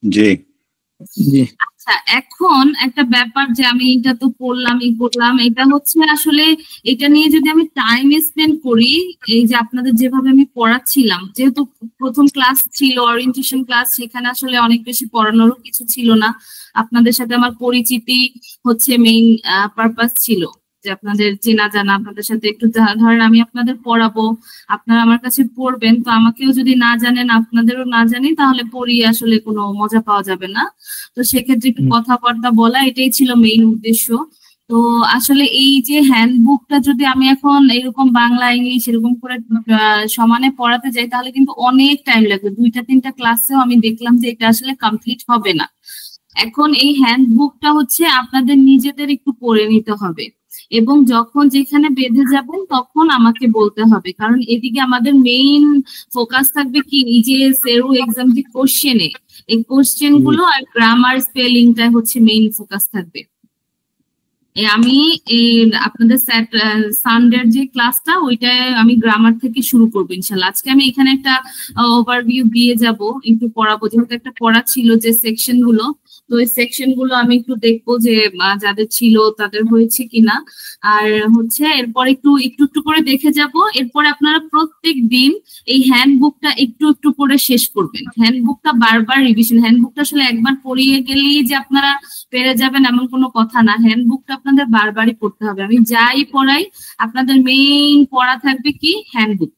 জি জি আচ্ছা, এখন একটা ব্যাপার যে আমি এটা তো পড়লাম, এটা হচ্ছে আসলে এটা নিয়ে যদি আমি টাইম স্পেন্ড করি, এই যে আপনাদের যেভাবে আমি পড়াচ্ছিলাম, যেহেতু প্রথম ক্লাস ছিল ওরিয়েন্টেশন ক্লাস, সেখানে আসলে অনেক বেশি পড়ানোরও কিছু ছিল না। আপনাদের সাথে আমার পরিচিতি হচ্ছে মেইন পারপাস ছিল, যে আপনাদের চেনা জানা, আপনাদের সাথে একটু ধরেন আমি আপনাদের পড়াবো, আপনারা আমার কাছে পড়বেন, তো আমাকেও যদি না জানেন আপনাদেরও না জানি, তাহলে পড়িয়ে আসলে কোনো মজা পাওয়া যাবে না। তো সেক্ষেত্রে একটু কথাবার্তা বলা, এটাই ছিল মেইন উদ্দেশ্য। তো আসলে এই যে হ্যান্ডবুকটা যদি আমি এখন এরকম বাংলা ইংলিশ এরকম করে সমানে পড়াতে যাই, তাহলে কিন্তু অনেক টাইম লাগবে, 2-3টা ক্লাসেও আমি দেখলাম যে এটা আসলে কমপ্লিট হবে না। এখন এই হ্যান্ডবুকটা হচ্ছে আপনাদের নিজেদের একটু পড়ে নিতে হবে, এবং যখন যেখানে বেঁধে যাবেন তখন আমাকে বলতে হবে, কারণ এদিকে আমাদের মেইন ফোকাস থাকবে কি, এই যে সেরু এক্সাম যে কোশ্চেনে, এই কোশ্চেন গুলো আর গ্রামার স্পেলিংটা হচ্ছে মেইন ফোকাস থাকবে। আমি এই আপনাদের সানডের যে ক্লাসটা, ওইটায় আমি গ্রামার থেকে শুরু করবো ইনশাল্লাহ। আজকে আমি এখানে একটা ওভারভিউ দিয়ে যাব, একটু পড়াবো, যেহেতু একটা পড়া ছিল যে সেকশন গুলো, তো ওই সেকশন গুলো আমি একটু দেখবো যে যাদের ছিল তাদের হয়েছে কিনা। আর হচ্ছে এরপর একটু একটু একটু করে দেখে যাব। এরপরে আপনারা প্রত্যেক দিন এই হ্যান্ডবুকটা একটু একটু করে শেষ করবেন, হ্যান্ডবুকটা বারবার রিভিশন। হ্যান্ডবুকটা আসলে একবার পড়িয়ে গেলেই যে আপনারা পেরে যাবেন এমন কোনো কথা না, হ্যান্ডবুকটা আপনাদের বারবারই পড়তে হবে। আমি যাই পড়াই, আপনাদের মেইন পড়া থাকবে কি, হ্যান্ডবুক।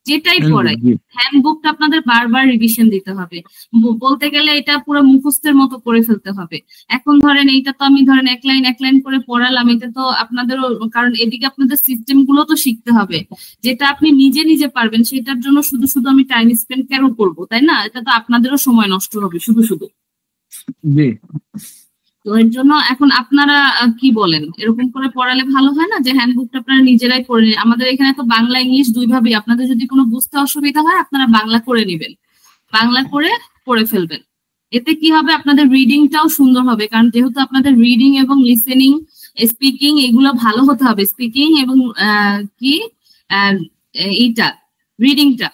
যেটাই পড়াই, হ্যান্ডবুকটা আপনাদের বারবার রিভিশন দিতে হবে। বলতে গেলে এটা পুরো মুখস্থের মতো করে ফেলতে হবে। এখন ধরেন এইটা তো আমি ধরেন এক লাইন করে পড়ালাম, এটা তো আপনাদেরও, কারণ এদিকে আপনাদের সিস্টেম গুলো তো শিখতে হবে। যেটা আপনি নিজে নিজে পারবেন সেটার জন্য শুধু শুধু আমি টাইম স্পেন্ড কেন করবো, তাই না? এটা তো আপনাদেরও সময় নষ্ট হবে শুধু শুধু। জি তো এর জন্য এখন আপনারা কি বলেন, এরকম করে পড়ালে ভালো হয় না, যে হ্যান্ডবুকটা আপনারা নিজেরাই পড়ে নিন? আমাদের এখানে তো বাংলা ইংলিশ দুইভাবেই, আপনাদের যদি কোনো বুঝতে অসুবিধা হয় আপনারা বাংলা করে নেবেন, বাংলা করে পড়ে ফেলবেন। এতে কি হবে, আপনাদের রিডিংটাও সুন্দর হবে, কারণ যেহেতু আপনাদের রিডিং এবং লিসেনিং, স্পিকিং এগুলো ভালো হতে হবে, স্পিকিং এবং কি এইটা রিডিংটা।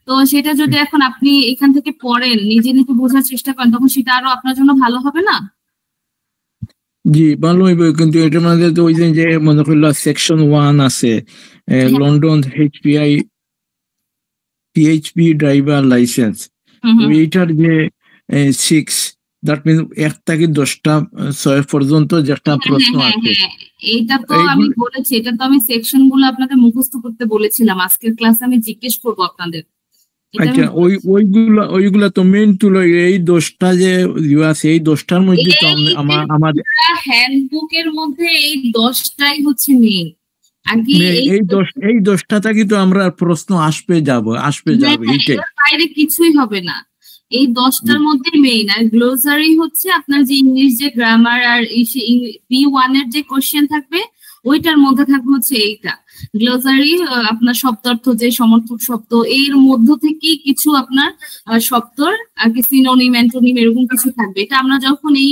তো সেটা যদি এখন আপনি এখান থেকে পড়েন, নিজে নিজে বোঝার চেষ্টা করেন, তখন সেটা আরো আপনার জন্য ভালো হবে না? জি ভালো হইব, কিন্তু এটার মধ্যে তো ওই যে মনে করলো সেকশন 1 আছে, লন্ডন পিএইচপি ড্রাইভার লাইসেন্স, এইটার যে 6, দ্যাট মিন 1 থেকে 10টা 6 পর্যন্ত যেটা প্রশ্ন আছে। এইটা তো আমি বলেছি, এটা তো আমি সেকশন গুলো আপনাদের মুখস্থ করতে বলেছিলাম, আজকের ক্লাসে আমি জিজ্ঞেস করবো আপনাদের। আচ্ছা, ওইগুলা তো মেইন তুলো, এই 10টা যে আছে, এই 10টার মধ্যে তো আমাদের হ্যান্ডবুকের মধ্যে এই 10টাই হচ্ছে মেইন। এই 10টা থেকে তো আমরা প্রশ্ন আসবে যাবে এইটাই, বাইরে কিছুই হবে না। এই 10টার মধ্যে মেইন। আর গ্লোসারি হচ্ছে আপনার যে ইংলিশ যে গ্রামার আর B1 এর যে কোশ্চেন থাকবে, ওইটার মধ্যে থাকবে হচ্ছে এইটা গ্লোসারি, আপনার শব্দার্থ যে সমর্থক শব্দ, এর মধ্য থেকেই কিছু আপনার শব্দর আর কি সিনোনিম অ্যান্টোনিম এরকম কিছু থাকবে। এটা আমরা যখন এই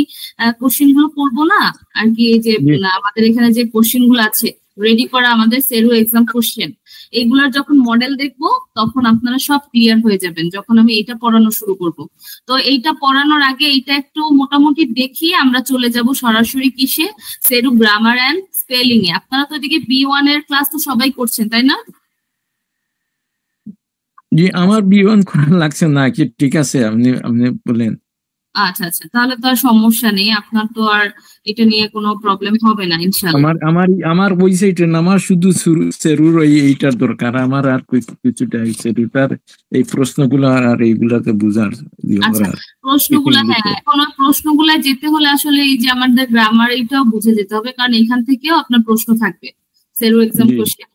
কোশ্চেন গুলো করবো না আর কি, যে আমাদের এখানে যে কোশ্চেন গুলো আছে রেডি করা, আমাদের সেরু এক্সাম কোশ্চেন, এগুলার যখন মডেল দেখবো তখন আপনারা সব ক্লিয়ার হয়ে যাবেন, যখন আমি এটা পড়ানো শুরু করব। তো এইটা পড়ানোর আগে এটা একটু মোটামুটি দেখিয়ে আমরা চলে যাব সরাসরি কিসে, সেরু গ্রামার অ্যান্ড স্পেলিং এ। আপনারা তো এদিকে B1 এর ক্লাস তো সবাই করছেন, তাই না? জি আমার B1 করা লাগছে না কি, ঠিক আছে, আপনি বলেন। আচ্ছা আচ্ছা, তাহলে তো আর সমস্যা নেই, আপনার তো আর এটা নিয়ে কোনো প্রবলেম হবে না ইনশাআল্লাহ। আমার ওই সাইডে না, আমার শুধু সেরুর এইটার দরকার, আমার আর কিছুটা সেরুটার এই প্রশ্নগুলো আর এইগুলাতে বুঝার। আচ্ছা, প্রশ্নগুলো, হ্যাঁ, এখন প্রশ্নগুলা যেতে হলে আসলে এই যে আমাদের গ্রামার এইটাও বুঝে যেতে হবে, কারণ এখান থেকেও আপনার প্রশ্ন থাকবে সেরু এক্সাম কোশ্চেন।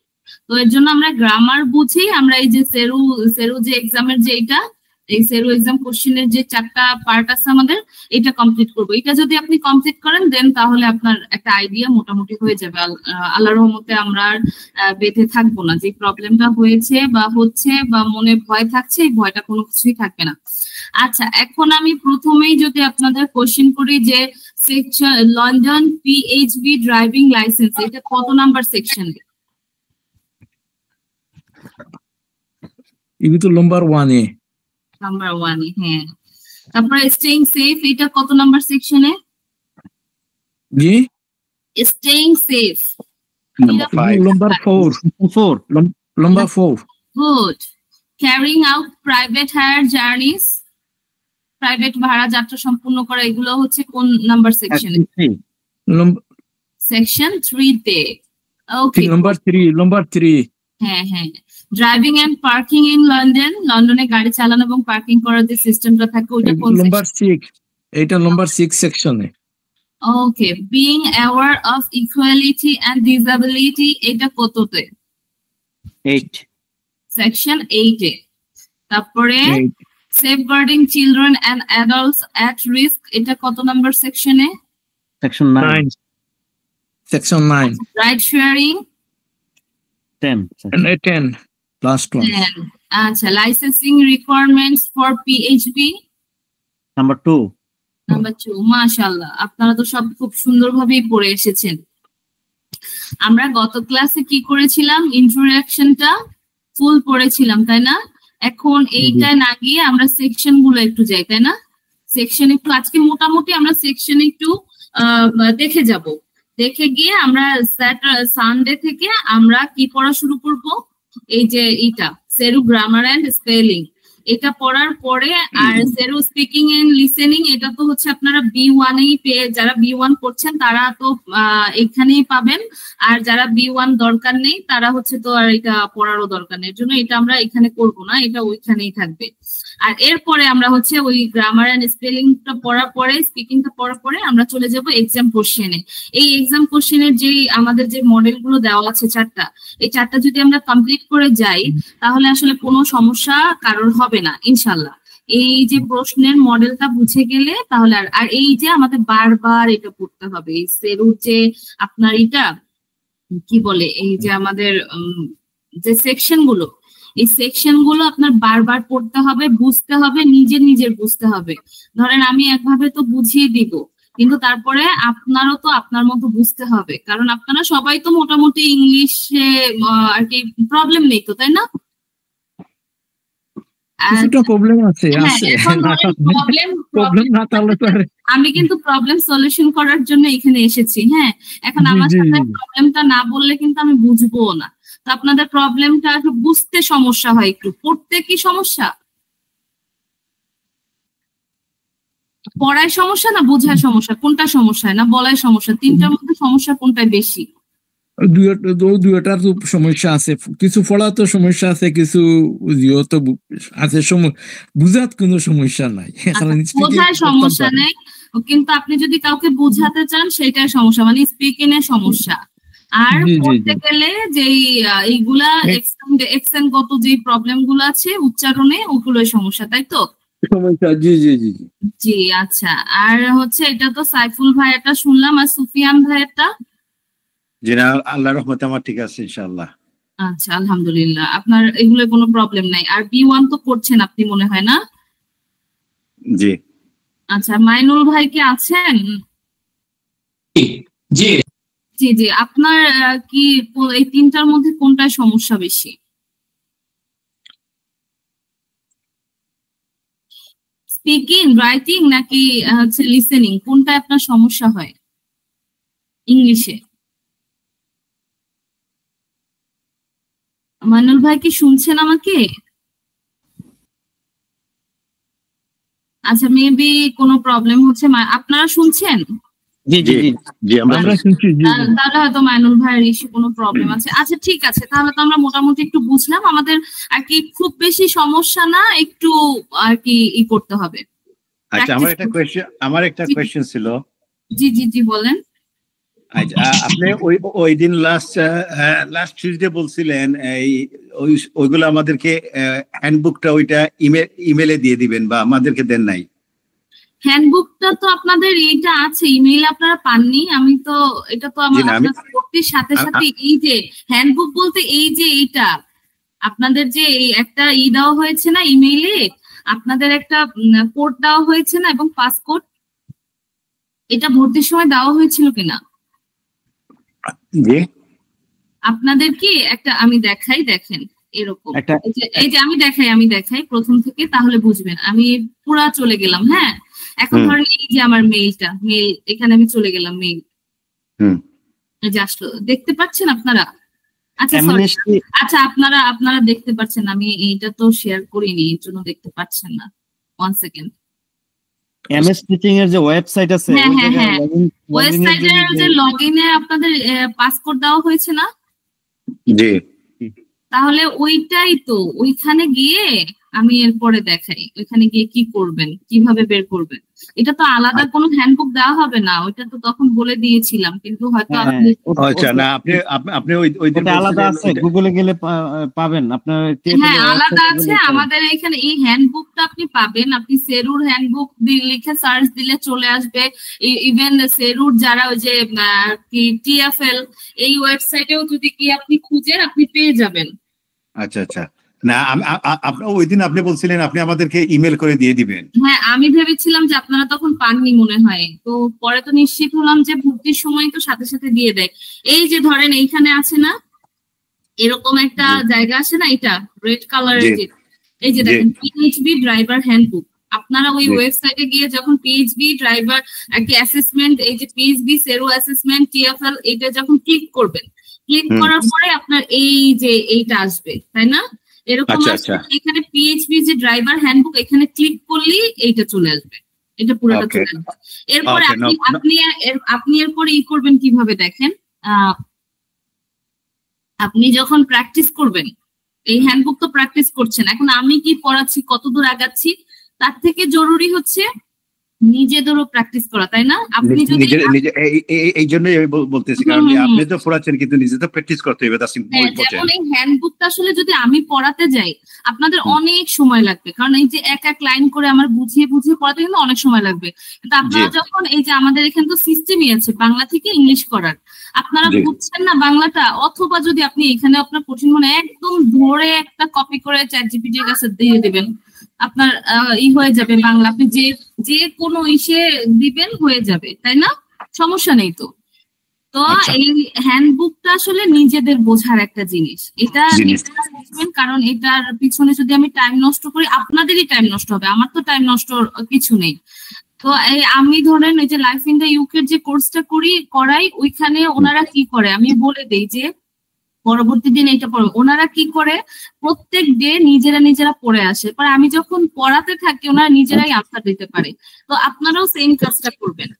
তো এর জন্য আমরা গ্রামার বুঝি, আমরা এই যে সেরু যে এক্সামের যে এটা, এই সেরু এক্সাম কোশ্চেনের যে 4টা পার্ট আছে আমাদের, এটা কমপ্লিট করবো। এটা যদি আপনি কমপ্লিট করেন দেন তাহলে আপনার একটা আইডিয়া মোটামুটি হয়ে যাবে। আল্লাহর রহমতে আমরা আর বেঁধে থাকবো না, যে প্রবলেমটা হয়েছে বা হচ্ছে বা মনে ভয় থাকছে, এই ভয়টা কোনো কিছুই থাকবে না। আচ্ছা, এখন আমি প্রথমেই যদি আপনাদের কোশ্চেন করি যে section London PHB driving licence, এটা কত নাম্বার সেকশন? এটা তো নাম্বার 1 এ। নাম্বার 1, হ্যাঁ। তারপরে স্টেইং সেফ, এটা কত নাম্বার সেকশনে? জি, staying safe number 4 number 4 good. Carrying out private hire journeys, private ভাড়া যাত্রা সম্পূর্ণ করা, এগুলো হচ্ছে কোন নাম্বার সেকশনে? সেকশন 3 তে। ওকে, নাম্বার 3 হ্যাঁ হ্যাঁ। Driving and parking in London, লন্ডনে গাড়ি চালানো এবং পার্কিং করার যে সিস্টেমটা থাকে ওটা কোন নাম্বার 6, এটা নাম্বার 6 সেকশনে। Okay, being aware of equality and disability, এটা কততে? 8 সেকশন 8 এ। তারপরে safeguarding children and adults at risk, এটা কত নাম্বার সেকশনে? Section 9 section 9। Ride sharing 10 last one. আচ্ছা, licensing requirements for PHV number 2। Number 2। মাশাআল্লাহ, আপনারা তো সব খুব সুন্দরভাবেই পড়ে এসেছেন। আমরা গত ক্লাসে কি করেছিলাম, ইন্ট্রোডাকশনটা ফুল পড়েছিলাম তাই না? এখন এইটা না গিয়ে আমরা সেকশন গুলো একটু যাই, তাই না? সেকশন একটু আজকে মোটামুটি আমরা সেকশন একটু দেখে যাব। দেখে গিয়ে আমরা সানডে থেকে আমরা কি পড়া শুরু করব, এই যে এটা সেরু গ্রামার এন্ড স্পেলিং, এটা পড়ার পরে আর সেরু স্পিকিং এন্ড লিসেনিং, এটা তো হচ্ছে আপনারা B1 এই পেয়ে, যারা B1 করছেন তারা তো এখানেই পাবেন, আর যারা B1 দরকার নেই তারা হচ্ছে তো আর এটা পড়ারও দরকার নেই, এর জন্য এটা আমরা এখানে করব না, এটা ওইখানেই থাকবে। আর এরপরে আমরা হচ্ছে ওই গ্রামার এন্ড স্পেলিংটা পড়ার পরে, স্পিকিংটা পড়ার পরে আমরা চলে যাব এক্সাম কোশ্চেনে। এই এক্সাম কোশ্চেনের যে আমাদের যে মডেলগুলো দেওয়া আছে 4টা, এই 4টা যদি আমরা কমপ্লিট করে যাই তাহলে আসলে কোনো সমস্যা কারোর হবে না ইনশাল্লাহ। এই যে প্রশ্নের মডেলটা বুঝে গেলে তাহলে আর এই যে আমাদের বারবার এটা পড়তে হবে, এই সেরুর যে আপনার এটা কি বলে, এই যে আমাদের যে সেকশন গুলো, এই সেকশন গুলো আপনার বারবার পড়তে হবে, বুঝতে হবে, নিজের বুঝতে হবে। ধরেন আমি একভাবে তো বুঝিয়ে দিব, কিন্তু তারপরে আপনারও তো আপনার মতো বুঝতে হবে, কারণ আপনারা সবাই তো মোটামুটি ইংলিশে আর কি প্রবলেম নেই তো, তাই না? কিছুটা প্রবলেম আছে। আমি কিন্তু প্রবলেম সলিউশন করার জন্য এখানে এসেছি। হ্যাঁ, এখন আমার সাথে প্রবলেমটা না বললে কিন্তু আমি বুঝবো না। তো আপনাদের প্রবলেমটা বুঝতে সমস্যা হয়, একটু পড়তে কি সমস্যা? পড়ায় সমস্যা না বোঝায় সমস্যা, কোনটা সমস্যা হয় না বলায় সমস্যা? তিনটার মধ্যে সমস্যা কোনটায় বেশি? দুইটার তো সমস্যা আছে, কিছু পড়া তো সমস্যা আছে, কিছু তো আছে, বুঝাত কোনো সমস্যা নাই, বোঝায় সমস্যা নেই, কিন্তু আপনি যদি কাউকে বোঝাতে চান সেটাই সমস্যা, মানে স্পিকিং এর সমস্যা। আর পড়তে গেলে যে এইগুলা এক্সেন্ট গত যে প্রবলেম গুলো আছে উচ্চারণে, ওগুলোই সমস্যা, তাই তো? জি আচ্ছা। আর হচ্ছে এটা তো সাইফুল ভাইয়াটা শুনলাম, আর সুফিয়ান ভাইয়াটা? জি না, আল্লাহর রহমতে আমার ঠিক আছে ইনশাআল্লাহ। আচ্ছা আলহামদুলিল্লাহ, আপনার এগুলো কোনো প্রবলেম নাই। আর B1 তো করছেন আপনি মনে হয় না? জি। আচ্ছা, মাইনুল ভাই কি আছেন? জি জি জি। আপনার কি এই তিনটার মধ্যে কোনটায় সমস্যা বেশি? স্পিকিং, রাইটিং নাকি হচ্ছে লিসেনিং, কোনটায় আপনার সমস্যা হয় ইংলিশে? মাইনুল ভাই কি শুনছেন আমাকে? আচ্ছা, মেবি কোনো প্রবলেম হচ্ছে। আপনারা শুনছেন? জি জি জি আমরা শুনছি। তাহলে হয়তো মাইনুল ভাইয়ের ইস্যু কোনো প্রবলেম আছে। আচ্ছা ঠিক আছে, তাহলে তো আমরা মোটামুটি একটু বুঝলাম, আমাদের আর কি খুব বেশি সমস্যা না, একটু আর কি ই করতে হবে। আচ্ছা, আমার একটা কোয়েশ্চেন ছিল। জি জি জি বলেন। আচ্ছা, আপনি ওই দিন লাস্ট টিউজডে বলছিলেন ওইগুলো আমাদেরকে হ্যান্ডবুকটা ওইটা ইমেলে দিয়ে দিবেন, বা আমাদেরকে দেন নাই? হ্যান্ডবুকটা তো আপনাদের এইটা আছে, ইমেইল আপনারা পাননি? আমি তো এটা তো আমার ভর্তির সাথে সাথে এই যে হ্যান্ডবুক বলতে এই যে এইটা আপনাদের যে একটা দেওয়া হয়েছে না ইমেইলে, আপনাদের একটা কোড দেওয়া হয়েছে না, এবং পাসকোড, এটা ভর্তির সময় দেওয়া হয়েছিল কিনা? জি। আপনাদের কি একটা আমি দেখাই, দেখেন এরকম একটা এই যে আমি দেখাই প্রথম থেকে, তাহলে বুঝবেন। আমি পুরা চলে গেলাম। হ্যাঁ, এখন ধরেন এই যে আমার মেইল, এখানে আমি চলে গেলাম মেইল, এই যে আসলো, দেখতে পাচ্ছেন আপনারা? আচ্ছা সরি, আচ্ছা আপনারা দেখতে পাচ্ছেন, আমি এইটা তো শেয়ার করিনি, এর জন্য দেখতে পাচ্ছেন না। 1 সেকেন্ড। এমএস টিচিং এর যে ওয়েবসাইট আছে, হ্যাঁ, ওয়েবসাইটের যে লগইনে আপনাদের পাসকোড দেওয়া হয়েছে না? জি। তাহলে ওইটাই তো, ওইখানে গিয়ে আমি এরপরে দেখাই ওইখানে গিয়ে কি করবেন, কিভাবে বের করবেন। এটা তো আলাদা কোনো হ্যান্ডবুক দেওয়া হবে না, ওইটা তো তখন বলে দিয়েছিলাম, কিন্তু হয়তো আপনি আচ্ছা না আপনি ওই দিন আলাদা আছে, গুগলে গেলে পাবেন আপনার। হ্যাঁ আলাদা আছে, আমাদের এখানে এই হ্যান্ডবুকটা আপনি পাবেন। আপনি সেরুর হ্যান্ডবুক লিখে সার্চ দিলে চলে আসবে। ইভেন সেরুর যারা ওই যে টিএফএল, এই ওয়েবসাইটেও যদি কি আপনি খুঁজেন আপনি পেয়ে যাবেন। আচ্ছা আচ্ছা, না ওই দিন আপনি বলছিলেন আপনি আমাদেরকে ইমেল করে দিয়ে দিবেন। হ্যাঁ, আমি ভেবেছিলাম যে আপনারা তখন পাননি মনে হয়, তো পরে তো নিশ্চিত হলাম যে ভর্তির সময় তো সাথে সাথে দিয়ে দেয়। এই যে ধরেন এইখানে আছে না এরকম একটা জায়গা আছে না, এটা রেড কালারের, এই যে দেখেন পিএইচবি ড্রাইভার হ্যান্ডবুক। আপনারা ওই ওয়েবসাইটে গিয়ে যখন পিএইচবি ড্রাইভার একটা অ্যাসেসমেন্ট, এই যে পিএইচবি সেরো অ্যাসেসমেন্ট টিএফএল, এটা যখন ক্লিক করবেন, ক্লিক করার পরে আপনার এই যে এইটা আসবে, তাই না? এরকম এখানে পিএইচপি যে ড্রাইভার হ্যান্ডবুক, এখানে ক্লিক করলেই এইটা চলে আসবে, এটা পুরোটা চলে আসবে। এরপরে আপনি এরপরে ই করবেন কিভাবে দেখেন, আপনি যখন প্র্যাকটিস করবেন, এই হ্যান্ডবুক তো প্র্যাকটিস করছেন, এখন আমি কি পড়াচ্ছি, কতদূর আগাচ্ছি, তার থেকে জরুরি হচ্ছে নিজেদেরও প্র্যাকটিস করা, তাই না? আপনি যদি এই জন্যই আমি বলতেছি, কারণ আপনি তো পড়াচ্ছেন কিন্তু নিজে তো প্র্যাকটিস করতে হবে। যেমন এই হ্যান্ডবুকটা আসলে যদি আমি পড়াতে যাই আপনাদের অনেক সময় লাগবে, কারণ এই যে এক এক লাইন করে আমার বুঝিয়ে পড়াতে কিন্তু অনেক সময় লাগবে। কিন্তু আপনারা যখন এই যে আমাদের এখানে তো সিস্টেমই আছে বাংলা থেকে ইংলিশ করার, আপনারা বুঝছেন না বাংলাটা, অথবা যদি আপনি এখানে আপনার কঠিন মনে একদম ধরে একটা কপি করে চ্যাটজিপিটির কাছে দিয়ে দিবেন, আপনার হয়ে যাবে বাংলা, আপনি যে কোনো ইসে দিবেন হয়ে যাবে, তাই না? সমস্যা নেই তো। তো এই হ্যান্ডবুকটা আসলে নিজেদের বোঝার একটা জিনিস, এটা বুঝবেন, কারণ এটার পিছনে যদি আমি টাইম নষ্ট করি আপনাদেরই টাইম নষ্ট হবে, আমার তো টাইম নষ্ট কিছু নেই। তো এই আমি ধরেন এই যে লাইফ ইন দ্য ইউকের যে কোর্সটা করাই, ওইখানে ওনারা কি করে আমি বলে দেই যে পরবর্তী দিন এটা পড়বে। ওনারা কি করে প্রত্যেক ডে নিজেরা পড়ে আসে, পরে আমি যখন পড়াতে থাকি ওনারা নিজেরাই আনসার দিতে পারে। তো আপনারাও সেম কাজটা করবেন,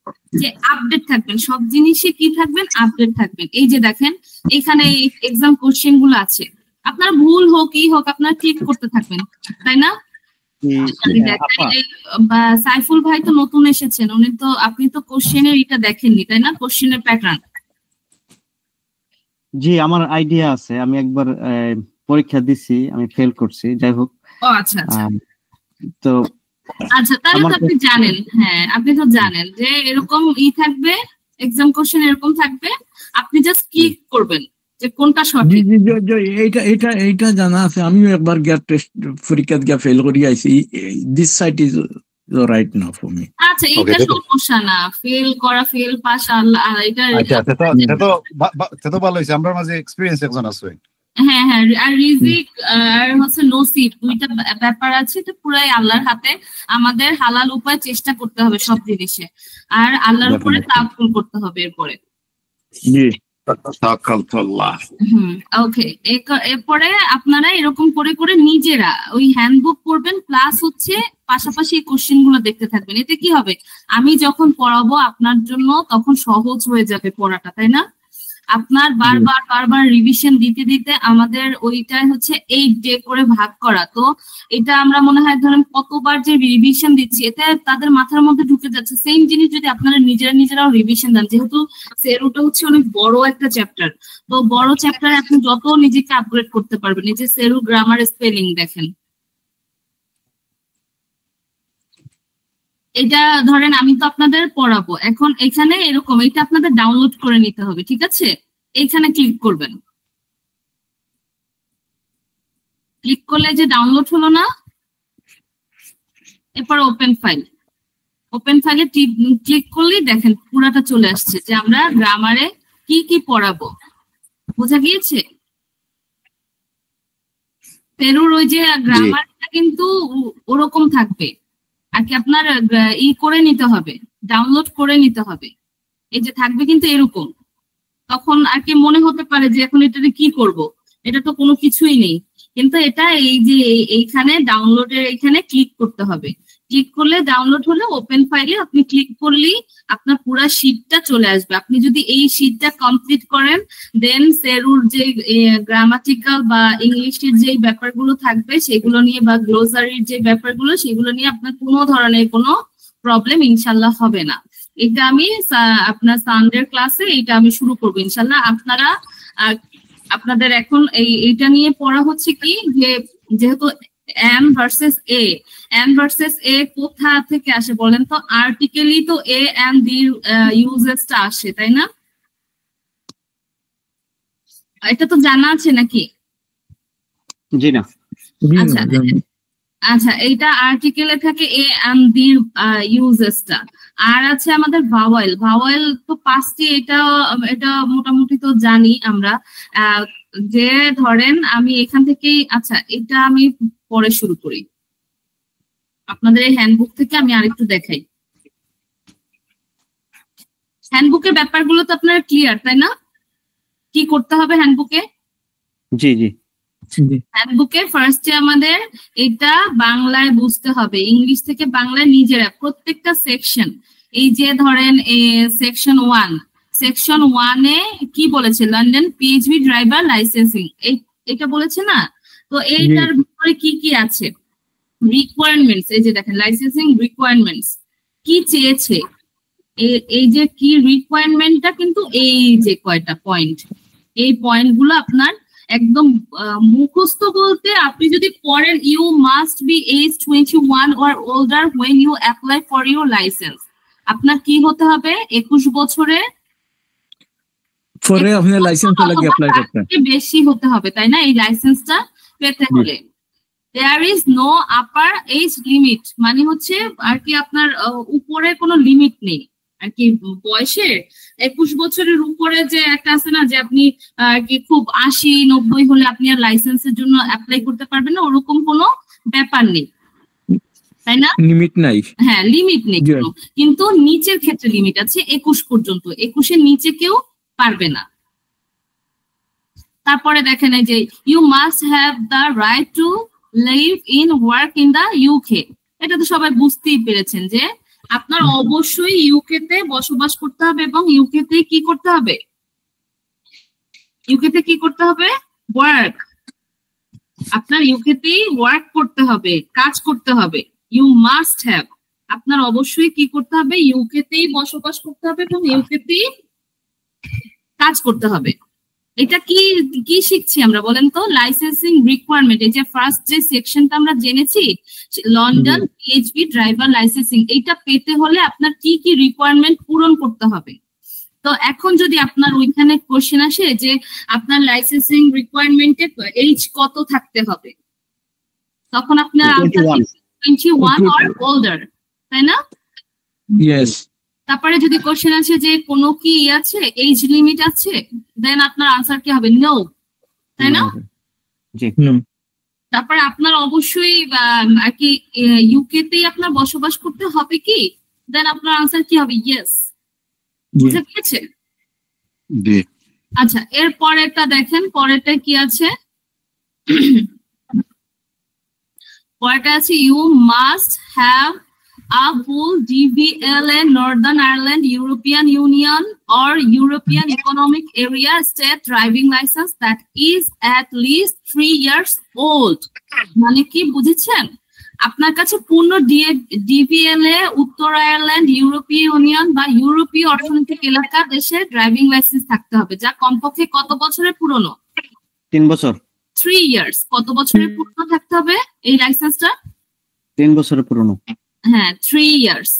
যে আপডেট থাকবেন, সব জিনিসে কি থাকবেন, আপডেট থাকবেন। এই যে দেখেন এখানে এক্সাম কোশ্চেন গুলো আছে, আপনারা ভুল হোক কি হোক আপনারা ঠিক করতে থাকবেন, তাই না? সাইফুল ভাই তো নতুন এসেছেন, আপনি তো কোশ্চেনের এটা দেখেননি, তাই না? কোশ্চেনের প্যাটার্ন। জি, আমার আইডিয়া আছে, আমি একবার পরীক্ষা দিছি, আমি ফেল করছি, যাই হোক। ও আচ্ছা আচ্ছা, তো আচ্ছা তাহলে তো আপনি জানেন, হ্যাঁ আপনি তো জানেন যে এরকম থাকবে, এক্সাম কোশ্চেন এরকম থাকবে, আপনি জাস্ট ক্লিক করবেন যে কোনটা সঠিক। এইটা জানা আছে, আমিও একবার গ্যাপ টেস্ট পরীক্ষা দিয়ে ফেল করি আইছি। This site is right now for me. আচ্ছা এটা সমস্যা না, ফেল করা ফেল পাস, আল্লাহ এটা তো ভালো হইছে, আমরা মাঝে এক্সপেরিয়েন্স একজন আছে। হ্যাঁ হ্যাঁ, আর রিজিক আর হচ্ছে নসিব, দুইটা ব্যাপার আছে, এটা পুরাই আল্লাহর হাতে। আমাদের হালাল উপায় চেষ্টা করতে হবে সব জিনিসে, আর আল্লাহর উপরে তাওয়াক্কুল করতে হবে। এরপরে ওকে, এরপরে আপনারা এরকম করে করে নিজেরা ওই হ্যান্ডবুক পড়বেন, প্লাস হচ্ছে পাশাপাশি এই কোশ্চেন গুলো দেখতে থাকবেন। এতে কি হবে, আমি যখন পড়াবো আপনার জন্য তখন সহজ হয়ে যাবে পড়াটা, তাই না? আপনার বারবার রিভিশন দিতে দিতে আমাদের ওইটাই হচ্ছে 8 ডে করে ভাগ করা। তো এটা আমরা মনে হয় ধরেন কতবার যে রিভিশন দিচ্ছি, এতে তাদের মাথার মধ্যে ঢুকে যাচ্ছে। সেম জিনিস যদি আপনারা নিজেরাও রিভিশন দেন, যেহেতু সেরুটা হচ্ছে অনেক বড় একটা চ্যাপ্টার, তো বড় চ্যাপ্টারে আপনি যত নিজেকে আপগ্রেড করতে পারবেন। এই যে সেরু গ্রামার স্পেলিং দেখেন, এটা ধরেন আমি তো আপনাদের পড়াবো এখন, এখানে এরকম এটা আপনাদের ডাউনলোড করে নিতে হবে, ঠিক আছে? এইখানে ক্লিক করবেন, ক্লিক করলে যে ডাউনলোড হলো না, এরপর ওপেন ফাইলে ক্লিক করলেই দেখেন পুরাটা চলে আসছে যে আমরা গ্রামারে কি কি পড়াবো। বোঝা গিয়েছে? পেরুর ওই যে গ্রামারটা কিন্তু ওরকম থাকবে আর কি, আপনার করে নিতে হবে, ডাউনলোড করে নিতে হবে, এই যে থাকবে কিন্তু এরকম। তখন আর কি মনে হতে পারে যে এখন এটাতে কি করব, এটা তো কোনো কিছুই নেই, কিন্তু এটা এই যে এইখানে ডাউনলোডের এইখানে ক্লিক করতে হবে। ক্লিক করলে ডাউনলোড হলে ওপেন ফাইলে আপনি ক্লিক করলেই আপনার পুরো শীটটা চলে আসবে। আপনি যদি এই শীটটা কমপ্লিট করেন দেন সেরুর যে গ্রামাটিক্যাল বা ইংলিশের যে ব্যাপারগুলো থাকবে সেগুলো নিয়ে বা গ্লোসারির যে ব্যাপারগুলো সেগুলো নিয়ে আপনার কোনো ধরনের কোনো প্রবলেম ইনশাল্লাহ হবে না। এটা আমি আপনার সানডের ক্লাসে এটা আমি শুরু করবো ইনশাল্লাহ। আপনারা আপনাদের এখন এইটা নিয়ে পড়া হচ্ছে কি যে যেহেতু এম ভার্সেস এ কোথা থেকে আসে বলেন তো? আর্টিকেলই তো এ এন্ড দি ইউজেসটা আসে, তাই না? এটা তো জানা আছে নাকি? জি না। আচ্ছা আচ্ছা, এইটা আর্টিকেলে থাকে এ এন্ড দি ইউজেসটা। আর আছে আমাদের ভাওয়েল তো 5টি, এটা মোটামুটি তো জানি আমরা। যে ধরেন আমি এখান থেকেই, আচ্ছা এটা আমি পরে শুরু করি, আপনাদের এই হ্যান্ডবুক থেকে আমি আরেকটু দেখাই। হ্যান্ডবুকের ব্যাপারগুলো তো আপনারা ক্লিয়ার, তাই না? কি করতে হবে হ্যান্ডবুকে? জি জি। হ্যান্ডবুকে ফার্স্টে আমাদের এটা বাংলায় বুঝতে হবে, ইংলিশ থেকে বাংলায় নিজেরা প্রত্যেকটা সেকশন। এই যে ধরেন সেকশন 1 এ কি বলেছে? লন্ডন পিএইচভি ড্রাইভার লাইসেন্সিং, এটা বলেছে না? তো এইটার ভিতরে কি কি আছে? রিকোয়ারমেন্টস, এই যে দেখেন লাইসেন্সিং রিকোয়ারমেন্টস কি চেয়েছে, এই যে কি রিকোয়ারমেন্টটা কিন্তু এই যে কয়টা পয়েন্ট, এই পয়েন্টগুলো আপনার একদম মুখস্থ বলতে আপনি যদি পড়েন, you must be age 21 or older when you apply for your license। আপনার কি হতে হবে? 21 বছরে পরে আপনি লাইসেন্স লাগি অ্যাপ্লাই করতে হবে, বেশি হতে হবে, তাই না? এই লাইসেন্সটা পেতে হলে there is no upper age limit, মানে হচ্ছে আর কি আপনার উপরে কোনো লিমিট নেই আর কি বয়সের। 21 বছরের উপরে যে একটা আছে না যে আপনি কি খুব 80-90 হলে আপনি আর লাইসেন্সের জন্য অ্যাপ্লাই করতে পারবেন না, ওরকম কোনো ব্যাপার নেই, তাই না? লিমিট নাই। হ্যাঁ, লিমিট নেই, কিন্তু নিচের ক্ষেত্রে লিমিট আছে 21 পর্যন্ত, 21-এর নিচে কেউ পারবে না। তারপরে দেখেন এই যে you must have the right to live in work in the UK. এটা তো সবাই বুঝতেই পেরেছেন যে আপনার অবশ্যই ইউকে তে বসবাস করতে হবে এবং ইউকে তে কি করতে হবে? ইউকে তে কি করতে হবে? ওয়ার্ক। আপনার ইউকে তেই ওয়ার্ক করতে হবে, কাজ করতে হবে। ইউ মাস্ট হ্যাভ, আপনার অবশ্যই কি করতে হবে? ইউকে তেই বসবাস করতে হবে এবং ইউকে তেই কাজ করতে হবে। এটা কি কি শিখছি আমরা বলেন তো? Licensing requirement. এই যে ফার্স্ট যে সেকশনটা আমরা জেনেছি লন্ডন পিএইচভি ড্রাইভার লাইসেন্সিং, এইটা পেতে হলে আপনার কি কি রিকোয়ারমেন্ট পূরণ করতে হবে। তো এখন যদি আপনার ওইখানে কোশ্চেন আসে যে আপনার লাইসেন্সিং রিকোয়ারমেন্টে এজ কত থাকতে হবে, তখন আপনার 21 or older, তাই না? ইয়েস। তারপরে যদি কোশ্চেন আছে যে কোনো কি আছে, এজ লিমিট আছে, দেন আপনার আনসার কি হবে? নো, তাই না? তারপরে আপনার অবশ্যই আর কি ইউকে তেই আপনার বসবাস করতে হবে কি, দেন আপনার আনসার কি হবে? ইয়েস। বুঝে গেছে? আচ্ছা, এর পরেরটা দেখেন, পরেরটা কি আছে? পরেরটা আছে you must have a full DVLA Northern Ireland European Union or European Economic Area state driving license that is at least 3 years old। মানে কি বুঝেছেন? আপনার কাছে পূর্ণ ডিভিএলএ উত্তর আয়ারল্যান্ড ইউরোপীয় ইউনিয়ন বা ইউরোপীয় অর্থনৈতিক এলাকা দেশে ড্রাইভিং লাইসেন্স থাকতে হবে, যা কমপক্ষে কত বছরের পুরনো? 3 বছর। 3 ইয়ার্স। কত বছরের পুরনো থাকতে হবে এই লাইসেন্সটা? 3 বছরের পুরনো। হ্যাঁ, 3 ইয়ার্স।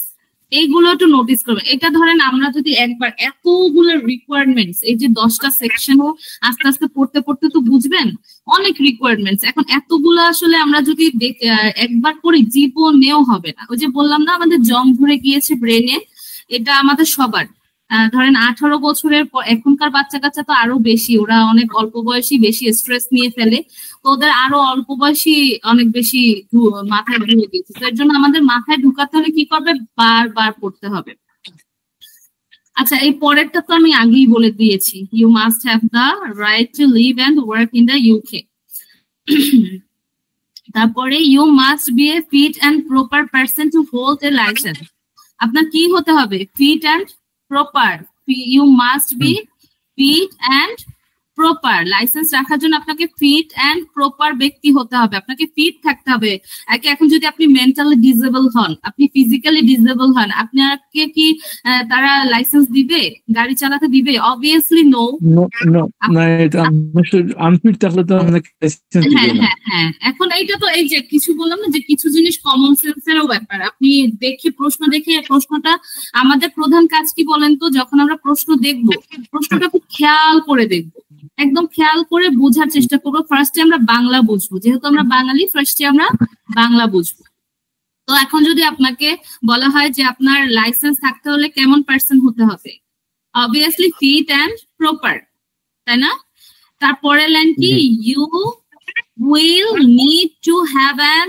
এইগুলো একটু নোটিস করবেন। এটা ধরেন আমরা যদি একবার এতগুলো রিকোয়ারমেন্টস, এই যে 10টা সেকশনও আস্তে আস্তে পড়তে পড়তে তো বুঝবেন অনেক রিকোয়ারমেন্টস। এখন এতগুলো আসলে আমরা যদি একবার করি জীবনেও হবে না। ওই যে বললাম না আমাদের জং ধরে গিয়েছে ব্রেনে, এটা আমাদের সবার। ধরেন 18 বছরের পর, এখনকার বাচ্চা কাচ্চা তো আরো বেশি, ওরা অনেক অল্প বয়সী বেশি স্ট্রেস নিয়ে ফেলে, তো ওদের আরো অল্প বয়সী অনেক বেশি মাথায় ঢুকে দিয়েছে। তো এর জন্য আমাদের মাথায় ঢুকাতে হলে কি করবে, বারবার পড়তে হবে। আচ্ছা, এই পরেরটা তো আমি আগেই বলে দিয়েছি, you must have the right to live and work in the UK. তারপরে you must be a fit and proper person to hold a licence. আপনার কি হতে হবে, fit and proper. You must be fit and proper. Licence রাখার জন্য আপনাকে fit and proper ব্যক্তি হতে হবে, আপনাকে ফিট থাকতে হবে। এখন যদি আপনি মেন্টালি ডিসেবল হন, আপনি ফিজিক্যালি ডিসেবল হন, আপনাকে কি তারা লাইসেন্স দিবে, গাড়ি চালাতে দিবে? Obviously no. আনফিট থাকলে তো আমাকে লাইসেন্স দিবে না। হ্যাঁ, এখন এইটা তো এই যে কিছু বললাম না, যে কিছু জিনিস কমন সেন্সেরও ব্যাপার। আপনি দেখে প্রশ্ন দেখে, প্রশ্নটা আমাদের প্রধান কাজ কি বলেন তো, যখন আমরা প্রশ্ন দেখব, প্রশ্নটা খুব খেয়াল করে দেখবো, একদম খেয়াল করে বোঝার চেষ্টা করবো। ফার্স্টে আমরা বাংলা বুঝবো, যেহেতু আমরা বাঙালি, ফার্স্টে আমরা বাংলা বুঝবো। তো এখন যদি আপনাকে বলা হয় যে আপনার লাইসেন্স থাকতে হলে কেমন পার্সন হতে হবে, অবভিয়াসলি ফিট অ্যান্ড প্রপার, তাই না? তারপরে লাইন কি, you will need to have an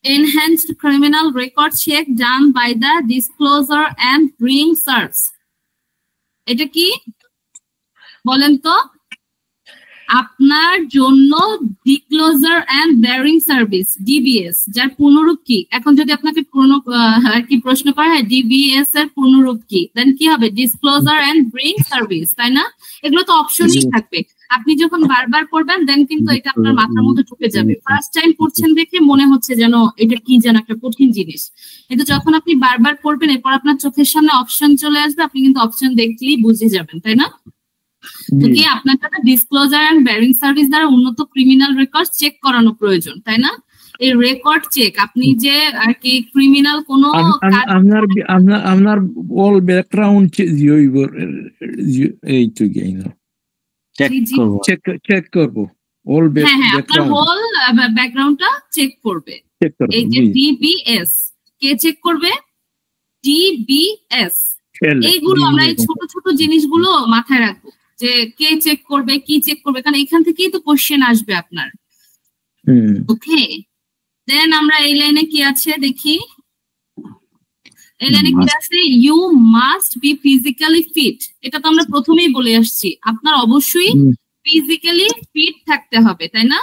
enhanced criminal record check done by the disclosure and bring search। এটা কি বলেন তো? আপনার জন্য disclosure and barring service, DBS, যার পূর্ণরূপ কি? এখন যদি আপনাকে প্রশ্ন করা হয় ডিবিএস এর পূর্ণরূপ কি, দেন কি হবে, ডিসক্লোজার এন্ড ব্রিং সার্ভিস, তাই না? এগুলো তো অপশনই থাকবে। আপনি যখন বারবার পড়বেন দেন কিন্তু এটা আপনার মাথার মধ্যে ঢুকে যাবে। ফার্স্ট টাইম পড়ছেন দেখে মনে হচ্ছে যেন এটা কি যেন একটা কঠিন জিনিস, কিন্তু যখন আপনি বারবার পড়বেন এরপর আপনার চোখের সামনে অপশন চলে আসবে, আপনি কিন্তু অপশন দেখলেই বুঝে যাবেন, তাই না? তো কি আপনার কাছে ডিসক্লোজার এন্ড বেয়ারিং সার্ভিস দ্বারা উন্নত ক্রিমিনাল রেকর্ড চেক করানো প্রয়োজন, তাই না? এই রেকর্ড চেক, আপনি যে আর কি ক্রিমিনাল কোন আপনার অল ব্যাকগ্রাউন্ড এইটু গেইন চেক করব, অল ব্যাকগ্রাউন্ড, হোল ব্যাকগ্রাউন্ডটা চেক করবে। এই যে ডিবিএস কে চেক করবে, ডিবিএস। এইগুলো আমরা এই ছোট ছোট জিনিসগুলো মাথায় রাখবো, যে কে চেক করবে, কি চেক করবে, কারণ এখান থেকেই তো কোশ্চেন আসবে আপনার। ওকে, দেন আমরা এই লাইনে কি আছে দেখি। এই লাইনে কি আছে, you must be physically fit. এটা তো আমরা প্রথমেই বলে আসছি, আপনার অবশ্যই ফিজিক্যালি ফিট থাকতে হবে, তাই না?